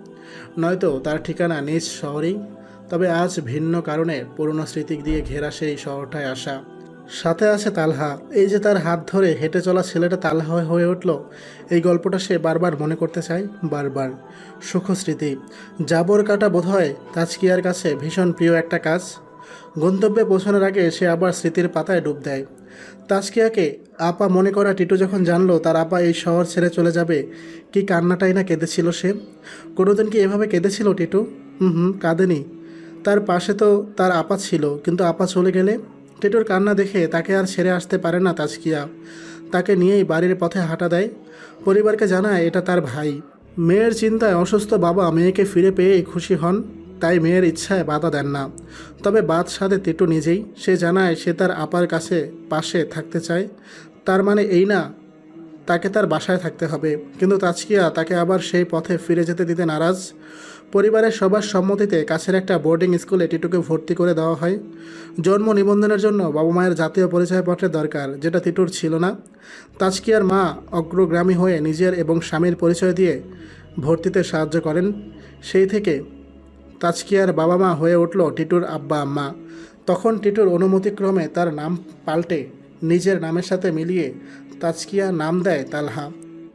নয়তো তার ঠিকানা নিজ শহরেই। তবে আজ ভিন্ন কারণে পুরনো স্মৃতি দিয়ে ঘেরা সেই শহরটায় আসা। সাথে আছে তালহা। এই যে তার হাত ধরে হেঁটে চলা ছেলেটা তালহা হয়ে উঠল, এই গল্পটা সে বারবার মনে করতে চায়, বারবার। সুখস্মৃতি। জাবর কাটা বোধহয় তাজকিয়ার কাছে ভীষণ প্রিয় একটা কাজ। গন্তব্যে পৌঁছানোর আগে সে আবার স্মৃতির পাতায় ডুব দেয়। তাজকিয়াকে আপা মনে করা টিটু যখন জানলো তার আপা এই শহর ছেড়ে চলে যাবে, কি কান্নাটাই না কেঁদেছিল সে। কোনোদিন কি এভাবে কেঁদেছিল টিটু? কাঁদেনি। তার পাশে তো তার আপা ছিল, কিন্তু আপা চলে গেলে টিটুর কান্না দেখে তাকে আর ছেড়ে আসতে পারে না তাজকিয়া। তাকে নিয়েই বাড়ির পথে হাঁটা দেয়। পরিবারকে জানায় এটা তার ভাই। মেয়ের চিন্তায় অসুস্থ বাবা মেয়েকে ফিরে পেয়েই খুশি হন, তাই মেয়ের ইচ্ছায় বাধা দেন না। তবে বাদ সাধে টিটু নিজেই। সে জানায় সে তার আপার কাছে পাশে থাকতে চায়। তার মানে এই না তাকে তার বাসায় থাকতে হবে, কিন্তু তাজকিয়া তাকে আবার সেই পথে ফিরে যেতে দিতে নারাজ। পরিবারের সবার সম্মতিতে কাছের একটা বোর্ডিং স্কুলে টিটুকে ভর্তি করে দেওয়া হয়। জন্ম নিবন্ধনের জন্য বাবা মায়ের জাতীয় পরিচয়পত্রের দরকার, যেটা টিটুর ছিল না। তাজকিয়ার মা অগ্রগামী হয়ে নিজের এবং স্বামীর পরিচয় দিয়ে ভর্তিতে সাহায্য করেন। সেই থেকে তাজকিয়ার বাবা মা হয়ে উঠল টিটুর আব্বা আম্মা। তখন টিটুর অনুমতিক্রমে তার নাম পাল্টে নিজের নামের সাথে মিলিয়ে তাজকিয়া নাম দেয় তালহা।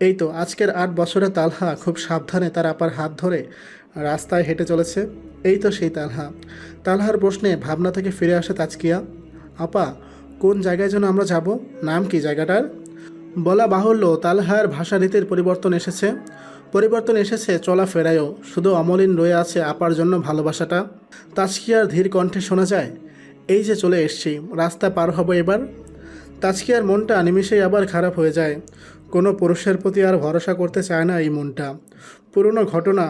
এই তো আজকের 8 বছরে তালহা খুব সাবধানে তার আপার হাত ধরে রাস্তায় হেঁটে চলেছে। এই তো সেই তালহা। তালহার প্রশ্নে ভাবনা থেকে ফিরে আসে তাজকিয়া। আপা, কোন জায়গায় যেন আমরা যাব? নাম কি জায়গাটার? বলা বাহুল্য, তালহার ভাষারীতির পরিবর্তন এসেছে চলাফেরায়ও। শুধু অমলিন রয়ে আছে আপার জন্য ভালোবাসাটা। তাজকিয়ার ধীর কণ্ঠে শোনা যায়, এই যে চলে এসছি, রাস্তা পার হব এবার। তাজকিয়ার মনটা নিমিষেই আবার খারাপ হয়ে যায়। কোনো পুরুষের প্রতি আর ভরসা করতে চায় না এই মনটা। পুরনো ঘটনা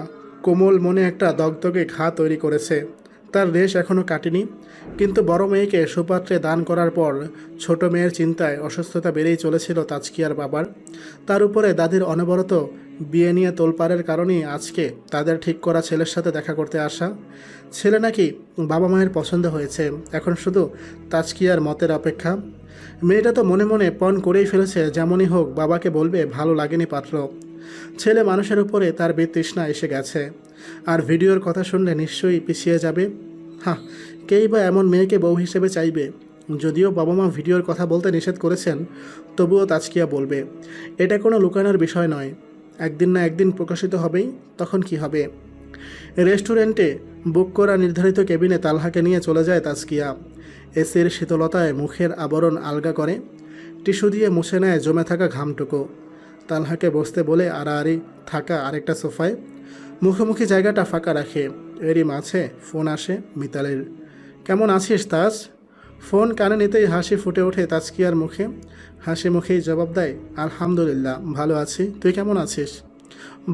কোমল মনে একটা দগদগে ঘা তৈরি করেছে। তার রেশ এখনও কাটেনি, কিন্তু বড় মেয়েকে সুপাত্রে দান করার পর ছোট মেয়ের চিন্তায় অসুস্থতা বেড়েই চলেছিল তাজকিয়ার বাবার। তার উপরে দাদির অনবরত বিয়ে নিয়ে তোলপাড়ের কারণেই আজকে তাদের ঠিক করা ছেলের সাথে দেখা করতে আসা। ছেলে নাকি বাবা মায়ের পছন্দ হয়েছে, এখন শুধু তাজকিয়ার মতের অপেক্ষা। মেয়েটা তো মনে মনে পণ করেই ফেলেছে, যেমনই হোক বাবাকে বলবে ভালো লাগেনি পাত্র। ছেলে মানুষের উপরে তার বিতৃষ্ণা এসে গেছে, আর ভিডিওর কথা শুনলে নিশ্চয়ই পিছিয়ে যাবে। হ্যাঁ, কেই বা এমন মেয়েকে বউ হিসেবে চাইবে? যদিও বাবা মা ভিডিওর কথা বলতে নিষেধ করেছেন, তবুও তাজকিয়া বলবে। এটা কোনো লুকানোর বিষয় নয়, একদিন না একদিন প্রকাশিত হবেই। তখন কি হবে? রেস্টুরেন্টে বুক করা নির্ধারিত কেবিনে তালহাকে নিয়ে চলে যায় তাজকিয়া। এসির শীতলতায় মুখের আবরণ আলগা করে, টিস্যু দিয়ে মুছে নেয় জমে থাকা ঘামটুকু। তালহাকে বসতে বলে আড়াআড়ি থাকা আরেকটা সোফায় মুখোমুখি জায়গাটা ফাঁকা রাখে। এরই মাঝে ফোন আসে মিতালের। কেমন আছিস তাজ? ফোন কানে নিতেই হাসি ফুটে ওঠে তাজকিয়ার মুখে। হাসি মুখেই জবাব দেয়, আলহামদুলিল্লাহ ভালো আছি, তুই কেমন আছিস?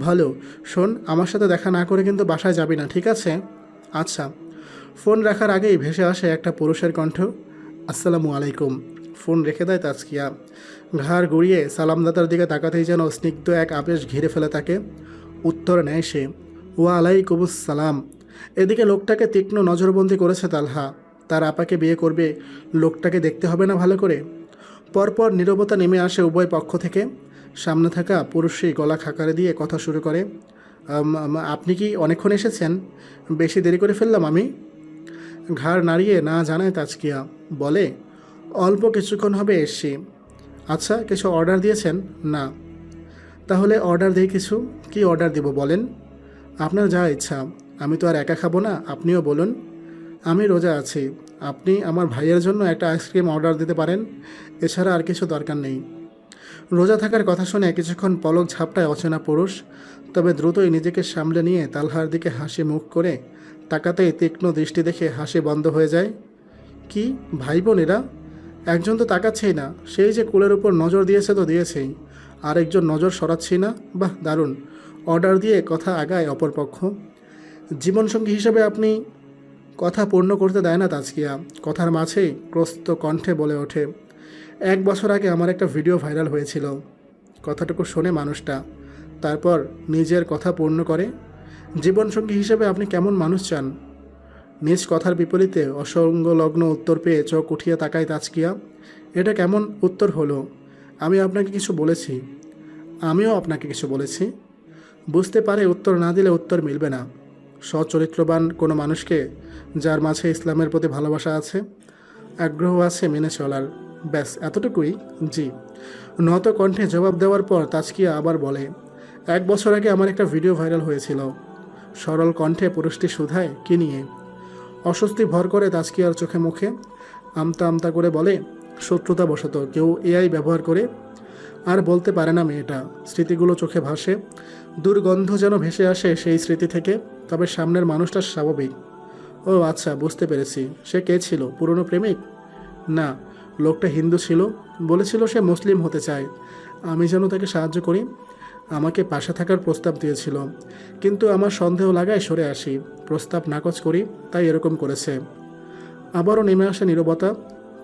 ভালো। শোন, আমার সাথে দেখা না করে কিন্তু বাসায় যাবি না, ঠিক আছে? আচ্ছা। ফোন রাখার আগেই ভেসে আসে একটা পুরুষের কণ্ঠ, আসসালামু আলাইকুম। ফোন রেখে দেয় তাজকিয়া। ঘাড় গুড়িয়ে সালামদাতার দিকে তাকাতেই যেন স্নিগ্ধ এক আবেশ ঘিরে ফেলে তাকে। উত্তর নেয় সে, ওয়ালাইকুমুস সালাম। এদিকে লোকটাকে তীক্ষ্ণ নজরবন্দি করেছে তালহা। তার আপাকে বিয়ে করবে, লোকটাকে দেখতে হবে না ভালো করে? পরপর নীরবতা নেমে আসে উভয় পক্ষ থেকে। সামনে থাকা পুরুষই গলা খাকারে দিয়ে কথা শুরু করে, আপনি কি অনেকক্ষণ এসেছেন? বেশি দেরি করে ফেললাম আমি? ঘাড় নাড়িয়ে না জানায় তাজকিয়া, বলে, অল্প কিছুক্ষণ হবে এসছি। আচ্ছা, কিছু অর্ডার দিয়েছেন? না। তাহলে অর্ডার দিই কিছু। কি অর্ডার দিব বলেন? আপনার যা ইচ্ছা। আমি তো আর একা খাবো না, আপনিও বলুন। আমি রোজা আছি, আপনি আমার ভাইয়ের জন্য একটা আইসক্রিম অর্ডার দিতে পারেন, এছাড়া আর কিছু দরকার নেই। রোজা থাকার কথা শুনে কিছুক্ষণ পলক ঝাপটায় অচেনা পুরুষ, তবে দ্রুতই নিজেকে সামলে নিয়ে তালহার দিকে হাসি মুখ করে তাকাতেই তীক্ষ্ণ দৃষ্টি দেখে হাসি বন্ধ হয়ে যায়। কি ভাই বোন এরা? একজন তো তাকাচ্ছেই না, সেই যে কুলের উপর নজর দিয়েছে তো দিয়েছেই, আরেকজন নজর সরাচ্ছেই না। বাহ, দারুণ। অর্ডার দিয়ে কথা আগায় অপরপক্ষ। জীবনসঙ্গী হিসেবে আপনি কথা পূর্ণ করতে দেয় না তাজকিয়া। কথার মাঝেই ক্রস্ত কণ্ঠে বলে ওঠে, 1 বছর আগে আমার একটা ভিডিও ভাইরাল হয়েছিল। কথাটুকু শোনে মানুষটা, তারপর নিজের কথা পূর্ণ করে। জীবনসঙ্গী হিসেবে আপনি কেমন মানুষ চান? নিজ কথার বিপরীতে অসঙ্গলগ্ন উত্তর পেয়ে চোখ উঠিয়ে তাকায় তাজকিয়া। এটা কেমন উত্তর হলো? আমি আপনাকে কিছু বলেছি, আমিও আপনাকে কিছু বলেছি। বুঝতে পারে উত্তর না দিলে উত্তর মিলবে না। সচরিত্রবান কোনো মানুষকে, যার মাঝে ইসলামের প্রতি ভালোবাসা আছে, আগ্রহ আছে মেনে চলার, ব্যাস এতটুকুই। জি। নত কণ্ঠে জবাব দেওয়ার পর তাজকিয়া আবার বলে, 1 বছর আগে আমার একটা ভিডিও ভাইরাল হয়েছিল। সরল কণ্ঠে পুরুষটি শুধায়, কি নিয়ে? অস্বস্তি ভর করে তাজকিয়ার চোখে মুখে। আমতা আমতা করে বলে, শত্রুতাবশত কেউ এআই ব্যবহার করে। আর বলতে পারে না মেয়েটা। স্মৃতিগুলো চোখে ভাসে, দুর্গন্ধ যেন ভেসে আসে সেই স্মৃতি থেকে। তবে সামনের মানুষটা স্বাভাবিক, ও আচ্ছা, বুঝতে পেরেছি। সে কে ছিল? পুরনো প্রেমিক? না, লোকটা হিন্দু ছিল। বলেছিল সে মুসলিম হতে চায়, আমি যেন তাকে সাহায্য করি। আমাকে পাশে থাকার প্রস্তাব দিয়েছিল, কিন্তু আমার সন্দেহ লাগায় সরে আসি। প্রস্তাব নাকচ করি, তাই এরকম করেছে। আবারও নেমে আসে নীরবতা।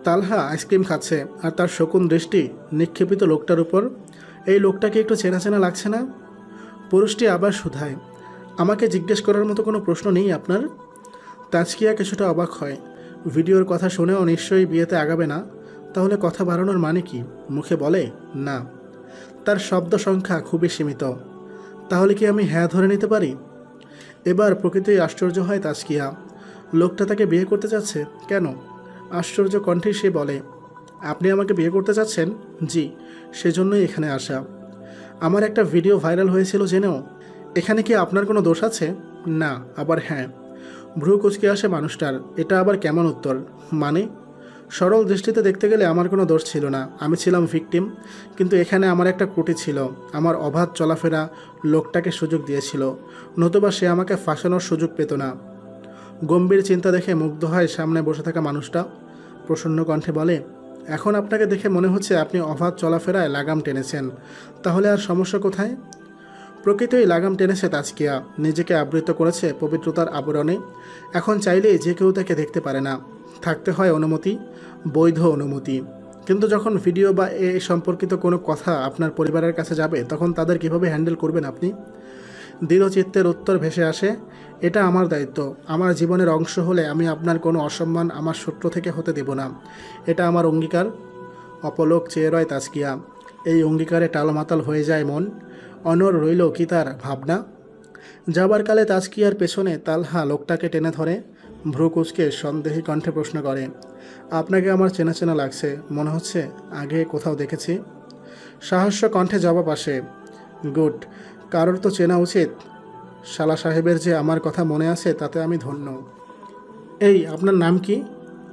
তালহা আইসক্রিম খাচ্ছে আর তার শকুন দৃষ্টি নিক্ষেপিত লোকটার উপর। এই লোকটাকে একটু চেনা চেনা লাগছে না? পুরুষটি আবার শুধায়, আমাকে জিজ্ঞেস করার মতো কোনো প্রশ্ন নেই আপনার? তাজকিয়া কিছুটা অবাক হয়। ভিডিওর কথা শুনেও নিশ্চয়ই বিয়েতে আগাবে না। তাহলে কথা বাড়ানোর মানে কি? মুখে বলে না। তার শব্দ সংখ্যা খুবই সীমিত। তাহলে কি আমি হ্যাঁ ধরে নিতে পারি? এবার প্রকৃতই আশ্চর্য হয় তাজকিয়া। লোকটা তাকে বিয়ে করতে চাচ্ছে কেন? আশ্চর্য কণ্ঠে সে বলে, আপনি আমাকে বিয়ে করতে চাচ্ছেন? জি, সেজন্যই এখানে আসা। আমার একটা ভিডিও ভাইরাল হয়েছিল জেনেও? এখানে কি আপনার কোনো দোষ আছে? না, আবার হ্যাঁ। ভ্রু কুঁচকে আসে মানুষটার। এটা আবার কেমন উত্তর? মানে? সরল দৃষ্টিতে দেখতে গেলে আমার কোনো দোষ ছিল না, আমি ছিলাম ভিকটিম। কিন্তু এখানে আমার একটা ত্রুটি ছিল। আমার অবাধ চলাফেরা লোকটাকে সুযোগ দিয়েছিল, নতুবা সে আমাকে ফাঁসানোর সুযোগ পেত না। গম্ভীর চিন্তা দেখে মুগ্ধ হয় সামনে বসে থাকা মানুষটা। প্রসন্ন কণ্ঠে বলে, এখন আপনাকে দেখে মনে হচ্ছে আপনি অবাধ চলাফেরায় লাগাম টেনেছেন। তাহলে আর সমস্যা কোথায়? প্রকৃতই লাগাম টেনেছে তাজকিয়া। নিজেকে আবৃত করেছে পবিত্রতার আবরণে। এখন চাইলেই যে কেউ তাকে দেখতে পারে না, থাকতে হয় অনুমতি, বৈধ অনুমতি। কিন্তু যখন ভিডিও বা এ সম্পর্কিত কোনো কথা আপনার পরিবারের কাছে যাবে, তখন তাদের কিভাবে হ্যান্ডেল করবেন আপনি? দৃঢ়চিত্তের উত্তর ভেসে আসে, এটা আমার দায়িত্ব। আমার জীবনের অংশ হলে আমি আপনার কোনো অসম্মান আমার শত্রু থেকে হতে দেব না। এটা আমার অঙ্গীকার। অপলক চেয়ে রয় তাজকিয়া। এই অঙ্গীকারে টালমাতাল হয়ে যায় মন। অনর রইল কি তার ভাবনা? যাবার কালে তাজকিয়ার পেছনে তালহা লোকটাকে টেনে ধরে। ভ্রু কুঁচকে সন্দেহী কণ্ঠে প্রশ্ন করে, আপনাকে আমার চেনা চেনা লাগছে, মনে হচ্ছে আগে কোথাও দেখেছি। সাহস্য কণ্ঠে জবাব আসে, গুড, কারোর তো চেনা উচিত। শালা সাহেবের যে আমার কথা মনে আছে তাতে আমি ধন্য। এই, আপনার নাম কি?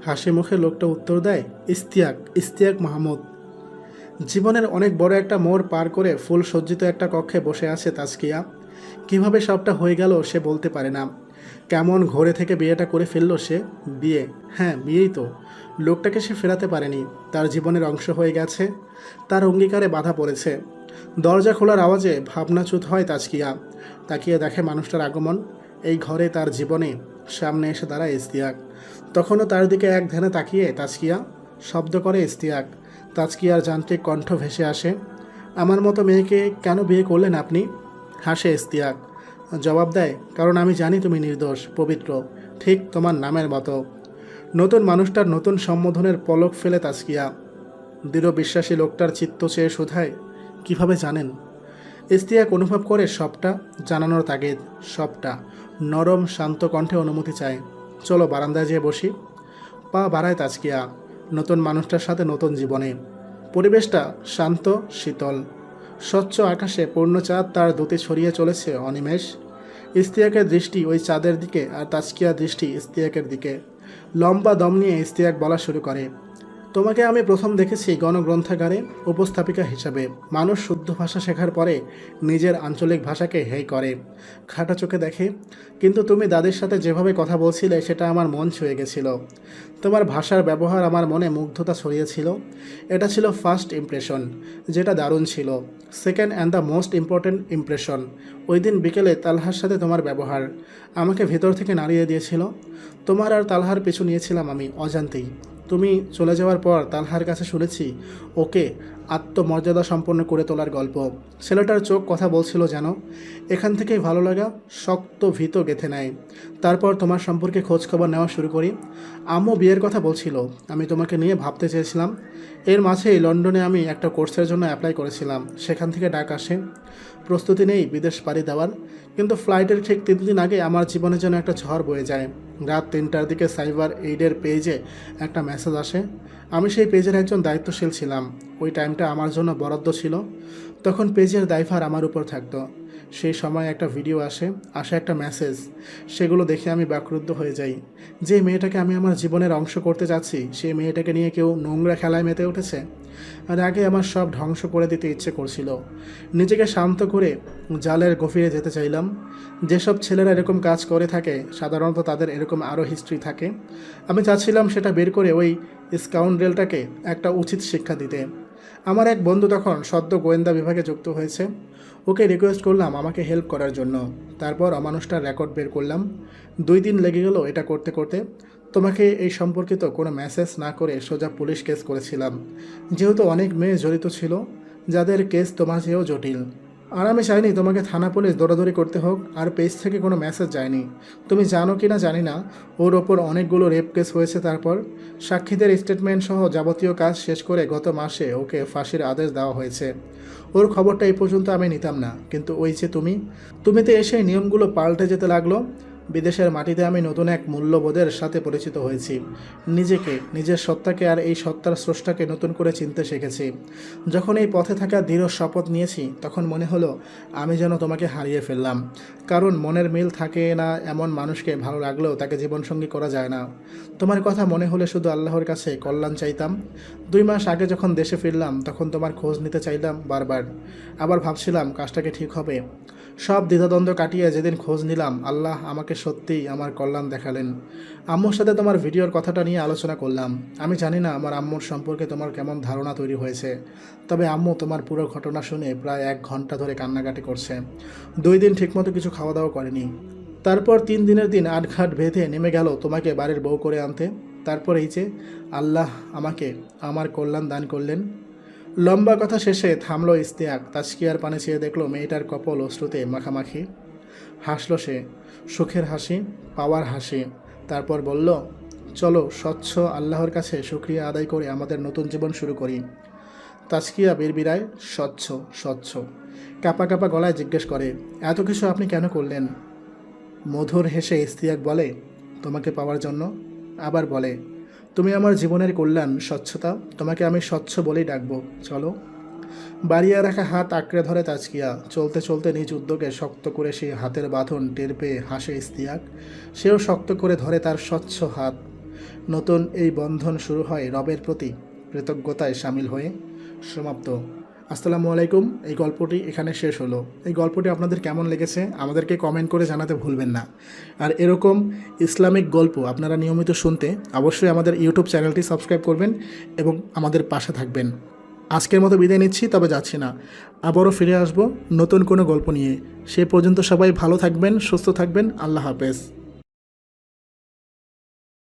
হাসি মুখে লোকটা উত্তর দেয়, ইস্তিয়াক, ইস্তিয়াক মাহমুদ। জীবনের অনেক বড় একটা মোড় পার করে ফুল সজ্জিত একটা কক্ষে বসে আছে তাজকিয়া। কিভাবে সবটা হয়ে গেল সে বলতে পারে না। কেমন ঘরে থেকে বিয়েটা করে ফেললো সে। বিয়ে, হ্যাঁ বিয়েই তো। লোকটাকে সে ফেরাতে পারেনি, তার জীবনের অংশ হয়ে গেছে। তার অঙ্গীকারে বাধা পড়েছে। দরজা খোলার আওয়াজে ভাবনাচ্যুত হয় তাজকিয়া। তাকিয়ে দেখে মানুষটার আগমন। এই ঘরে তার জীবনে সামনে এসে দাঁড়ায় ইস্তিয়াক। তখনও তার দিকে এক ধ্যানে তাকিয়ে তাজকিয়া। শব্দ করে ইস্তিয়াক। তাজকিয়ার যান্ত্রিক কণ্ঠ ভেসে আসে, আমার মতো মেয়েকে কেন বিয়ে করলেন আপনি? হাসে ইস্তিয়াক। জবাব দেয়, কারণ আমি জানি তুমি নির্দোষ, পবিত্র, ঠিক তোমার নামের মতো। নতুন মানুষটার নতুন সম্বোধনের পলক ফেলে তাজকিয়া। দৃঢ় বিশ্বাসী লোকটার চিত্ত চেয়ে শুধায়, কিভাবে জানেন? ইস্তিয়াক অনুভব করে সবটা, জানানোর তাগিদ, সবটা। নরম শান্ত কণ্ঠে অনুমতি চায়। চলো বারান্দায় যেয়ে বসি। পা বাড়ায় তাজকিয়া। নতুন মানুষটার সাথে নতুন জীবনে। পরিবেশটা শান্ত, শীতল। স্বচ্ছ আকাশে পূর্ণচাঁদ তার দুটি ছড়িয়ে চলেছে অনিমেষ। ইস্তিয়াকের দৃষ্টি ওই চাঁদের দিকে আর তাজকিয়ার দৃষ্টি ইস্তিয়াকের দিকে। লম্বা দম নিয়ে ইস্তিয়াক বলা শুরু করে, তোমাকে আমি প্রথম দেখেছি গণগ্রন্থাগারে উপস্থাপিকা হিসাবে। মানুষ শুদ্ধ ভাষা শেখার পরে নিজের আঞ্চলিক ভাষাকে হেয় করে, খাটা চোখে দেখে। কিন্তু তুমি দাদির সাথে যেভাবে কথা বলছিলে সেটা আমার মন ছুঁয়ে গেছিল। তোমার ভাষার ব্যবহার আমার মনে মুগ্ধতা ছড়িয়েছিল। এটা ছিল ফার্স্ট ইমপ্রেশন, যেটা দারুণ ছিল। Second and the most important impression, ওই দিন বিকেলে তালহার সাথে তোমার ব্যবহার আমাকে ভেতর থেকে নাড়িয়ে দিয়েছিল। তোমার আর তালহার পিছু নিয়েছিলাম আমি অজান্তেই। তুমি চলে যাওয়ার পর তালহার কাছে শুনেছি ওকে আত্মমর্যাদা সম্পন্ন করে তোলার গল্প। ছেলেটার চোখ কথা বলছিল যেন। এখান থেকেই ভালো লাগা শক্ত ভীত গেঁথে নেয়। তারপর তোমার সম্পর্কে খোঁজখবর নেওয়া শুরু করি। আম্মু বিয়ের কথা বলছিল, আমি তোমাকে নিয়ে ভাবতে চেয়েছিলাম। এর মাঝেই লন্ডনে আমি একটা কোর্সের জন্য অ্যাপ্লাই করেছিলাম, সেখান থেকে ডাক আসে। প্রস্তুতি নেই বিদেশ পাড়ি দেওয়ার, কিন্তু ফ্লাইটের ঠিক 3 দিন আগে আমার জীবনে যেন একটা ঝড় বয়ে যায়। রাত 3টার দিকে সাইবার এইডের পেজে একটা মেসেজ আসে। আমি সেই পেজের একজন দায়িত্বশীল ছিলাম। ওই টাইমটা আমার জন্য বরাদ্দ ছিল, তখন পেজের দায়ভার আমার উপর থাকতো। সেই সময় একটা ভিডিও আসে একটা মেসেজ। সেগুলো দেখে আমি ব্যাকুদ্ধ হয়ে যাই। যে মেয়েটাকে আমি আমার জীবনের অংশ করতে যাচ্ছি, সেই মেয়েটাকে নিয়ে কেউ নোংরা খেলায় মেতে উঠেছে। আর আগে আমার সব ধ্বংস করে দিতে ইচ্ছে করছিল। নিজেকে শান্ত করে জালের গভীরে যেতে চাইলাম। যেসব ছেলেরা এরকম কাজ করে থাকে সাধারণত তাদের এরকম আরও হিস্ট্রি থাকে। আমি চাচ্ছিলাম সেটা বের করে ওই স্কাউন্ড্রেলটাকে একটা উচিত শিক্ষা দিতে। আমার এক বন্ধু তখন সদ্য গোয়েন্দা বিভাগে যুক্ত হয়েছে। ওকে রিকোয়েস্ট করলাম আমাকে হেল্প করার জন্য। তারপর অমানুষটার রেকর্ড বের করলাম। 2 দিন লেগে গেল এটা করতে করতে। তোমাকে এই সম্পর্কিত কোনো মেসেজ না করে সোজা পুলিশ কেস করেছিলাম, যেহেতু অনেক মেয়ে জড়িত ছিল যাদের কেস তোমার চেয়েও জটিল। আর আমি চাইনি তোমাকে থানা পুলিশ দৌড়াদৌড়ি করতে হোক। আর পেজ থেকে কোনো মেসেজ যায়নি। তুমি জানো কি না জানি না, ওর ওপর অনেকগুলো রেপ কেস হয়েছে। তারপর সাক্ষীদের স্টেটমেন্ট সহ যাবতীয় কাজ শেষ করে গত মাসে ওকে ফাঁসির আদেশ দেওয়া হয়েছে। ওর খবরটা এই পর্যন্ত আমি নিতাম না, কিন্তু ওই যে তুমিতে এসে নিয়মগুলো পাল্টে যেতে লাগলো। বিদেশের মাটিতে আমি নতুন এক মূল্যবোধের সাথে পরিচিত হয়েছি। নিজেকে, নিজের সত্তাকে আর এই সত্তার স্রষ্টাকে নতুন করে চিনতে শিখেছি। যখন এই পথে থাকা দৃঢ় শপথ নিয়েছি তখন মনে হলো আমি যেন তোমাকে হারিয়ে ফেললাম। কারণ মনের মিল থাকে না এমন মানুষকে ভালো লাগলেও তাকে জীবনসঙ্গী করা যায় না। তোমার কথা মনে হলে শুধু আল্লাহর কাছে কল্যাণ চাইতাম। 2 মাস আগে যখন দেশে ফিরলাম তখন তোমার খোঁজ নিতে চাইলাম বারবার। আবার ভাবছিলাম কাজটাকে ঠিক হবে। সব দ্বিধাদ্বন্দ্ব কাটিয়ে যেদিন খোঁজ নিলাম, আল্লাহ আমাকে সত্যিই আমার কল্যাণ দেখালেন। আম্মুর সাথে তোমার ভিডিওর কথাটা নিয়ে আলোচনা করলাম। আমি জানি না আমার আম্মুর সম্পর্কে তোমার কেমন ধারণা তৈরি হয়েছে, তবে আম্মু তোমার পুরো ঘটনা শুনে প্রায় 1 ঘন্টা ধরে কান্নাকাটি করছে। 2 দিন ঠিকমতো কিছু খাওয়া দাওয়া করেনি। তারপর 3 দিনের দিন আটঘাট বেঁধে নেমে গেল তোমাকে বাড়ির বউ করে আনতে। তারপর এই যে আল্লাহ আমাকে আমার কল্যাণ দান করলেন। লম্বা কথা শেষে থামলো ইস্তিয়াক। তাজকিয়ার পানে চেয়ে দেখলো মেয়েটার কপাল অশ্রুতে মাখামাখি। হাসলো সে, সুখের হাসি, পাওয়ার হাসি। তারপর বলল, চলো স্বচ্ছ আল্লাহর কাছে শুকরিয়া আদায় করে আমাদের নতুন জীবন শুরু করি। তাজকিয়া বিড়বিড়ায়, স্বচ্ছ স্বচ্ছ। কাপা কাপা গলায় জিজ্ঞেস করে, এত কিছু আপনি কেন করলেন? মধুর হেসে ইস্তিয়াক বলে, তোমাকে পাওয়ার জন্য। আবার বলে, তুমি আমার জীবনের কল্যাণ, স্বচ্ছতা, তোমাকে আমি স্বচ্ছ বলেই ডাকবো। চলো। বাড়িয়ে রাখা হাত আঁকড়ে ধরে তাজকিয়া। চলতে চলতে নিজ উদ্যোগে শক্ত করে সেই হাতের বাঁধন টের পেয়ে হাসে ইস্তিয়াক। সেও শক্ত করে ধরে তার স্বচ্ছ হাত। নতুন এই বন্ধন শুরু হয় রবের প্রতি কৃতজ্ঞতায় সামিল হয়ে। সমাপ্ত। আসসালামু আলাইকুম। এই গল্পটি এখানে শেষ হলো। এই গল্পটি আপনাদের কেমন লেগেছে আমাদেরকে কমেন্ট করে জানাতে ভুলবেন না। আর এরকম ইসলামিক গল্প আপনারা নিয়মিত শুনতে অবশ্যই আমাদের ইউটিউব চ্যানেলটি সাবস্ক্রাইব করবেন এবং আমাদের পাশে থাকবেন। আজকের মতো বিদায় নিচ্ছি, তবে যাচ্ছি না। আবারও ফিরে আসব নতুন কোনো গল্প নিয়ে। সে পর্যন্ত সবাই ভালো থাকবেন, সুস্থ থাকবেন। আল্লাহ হাফেজ।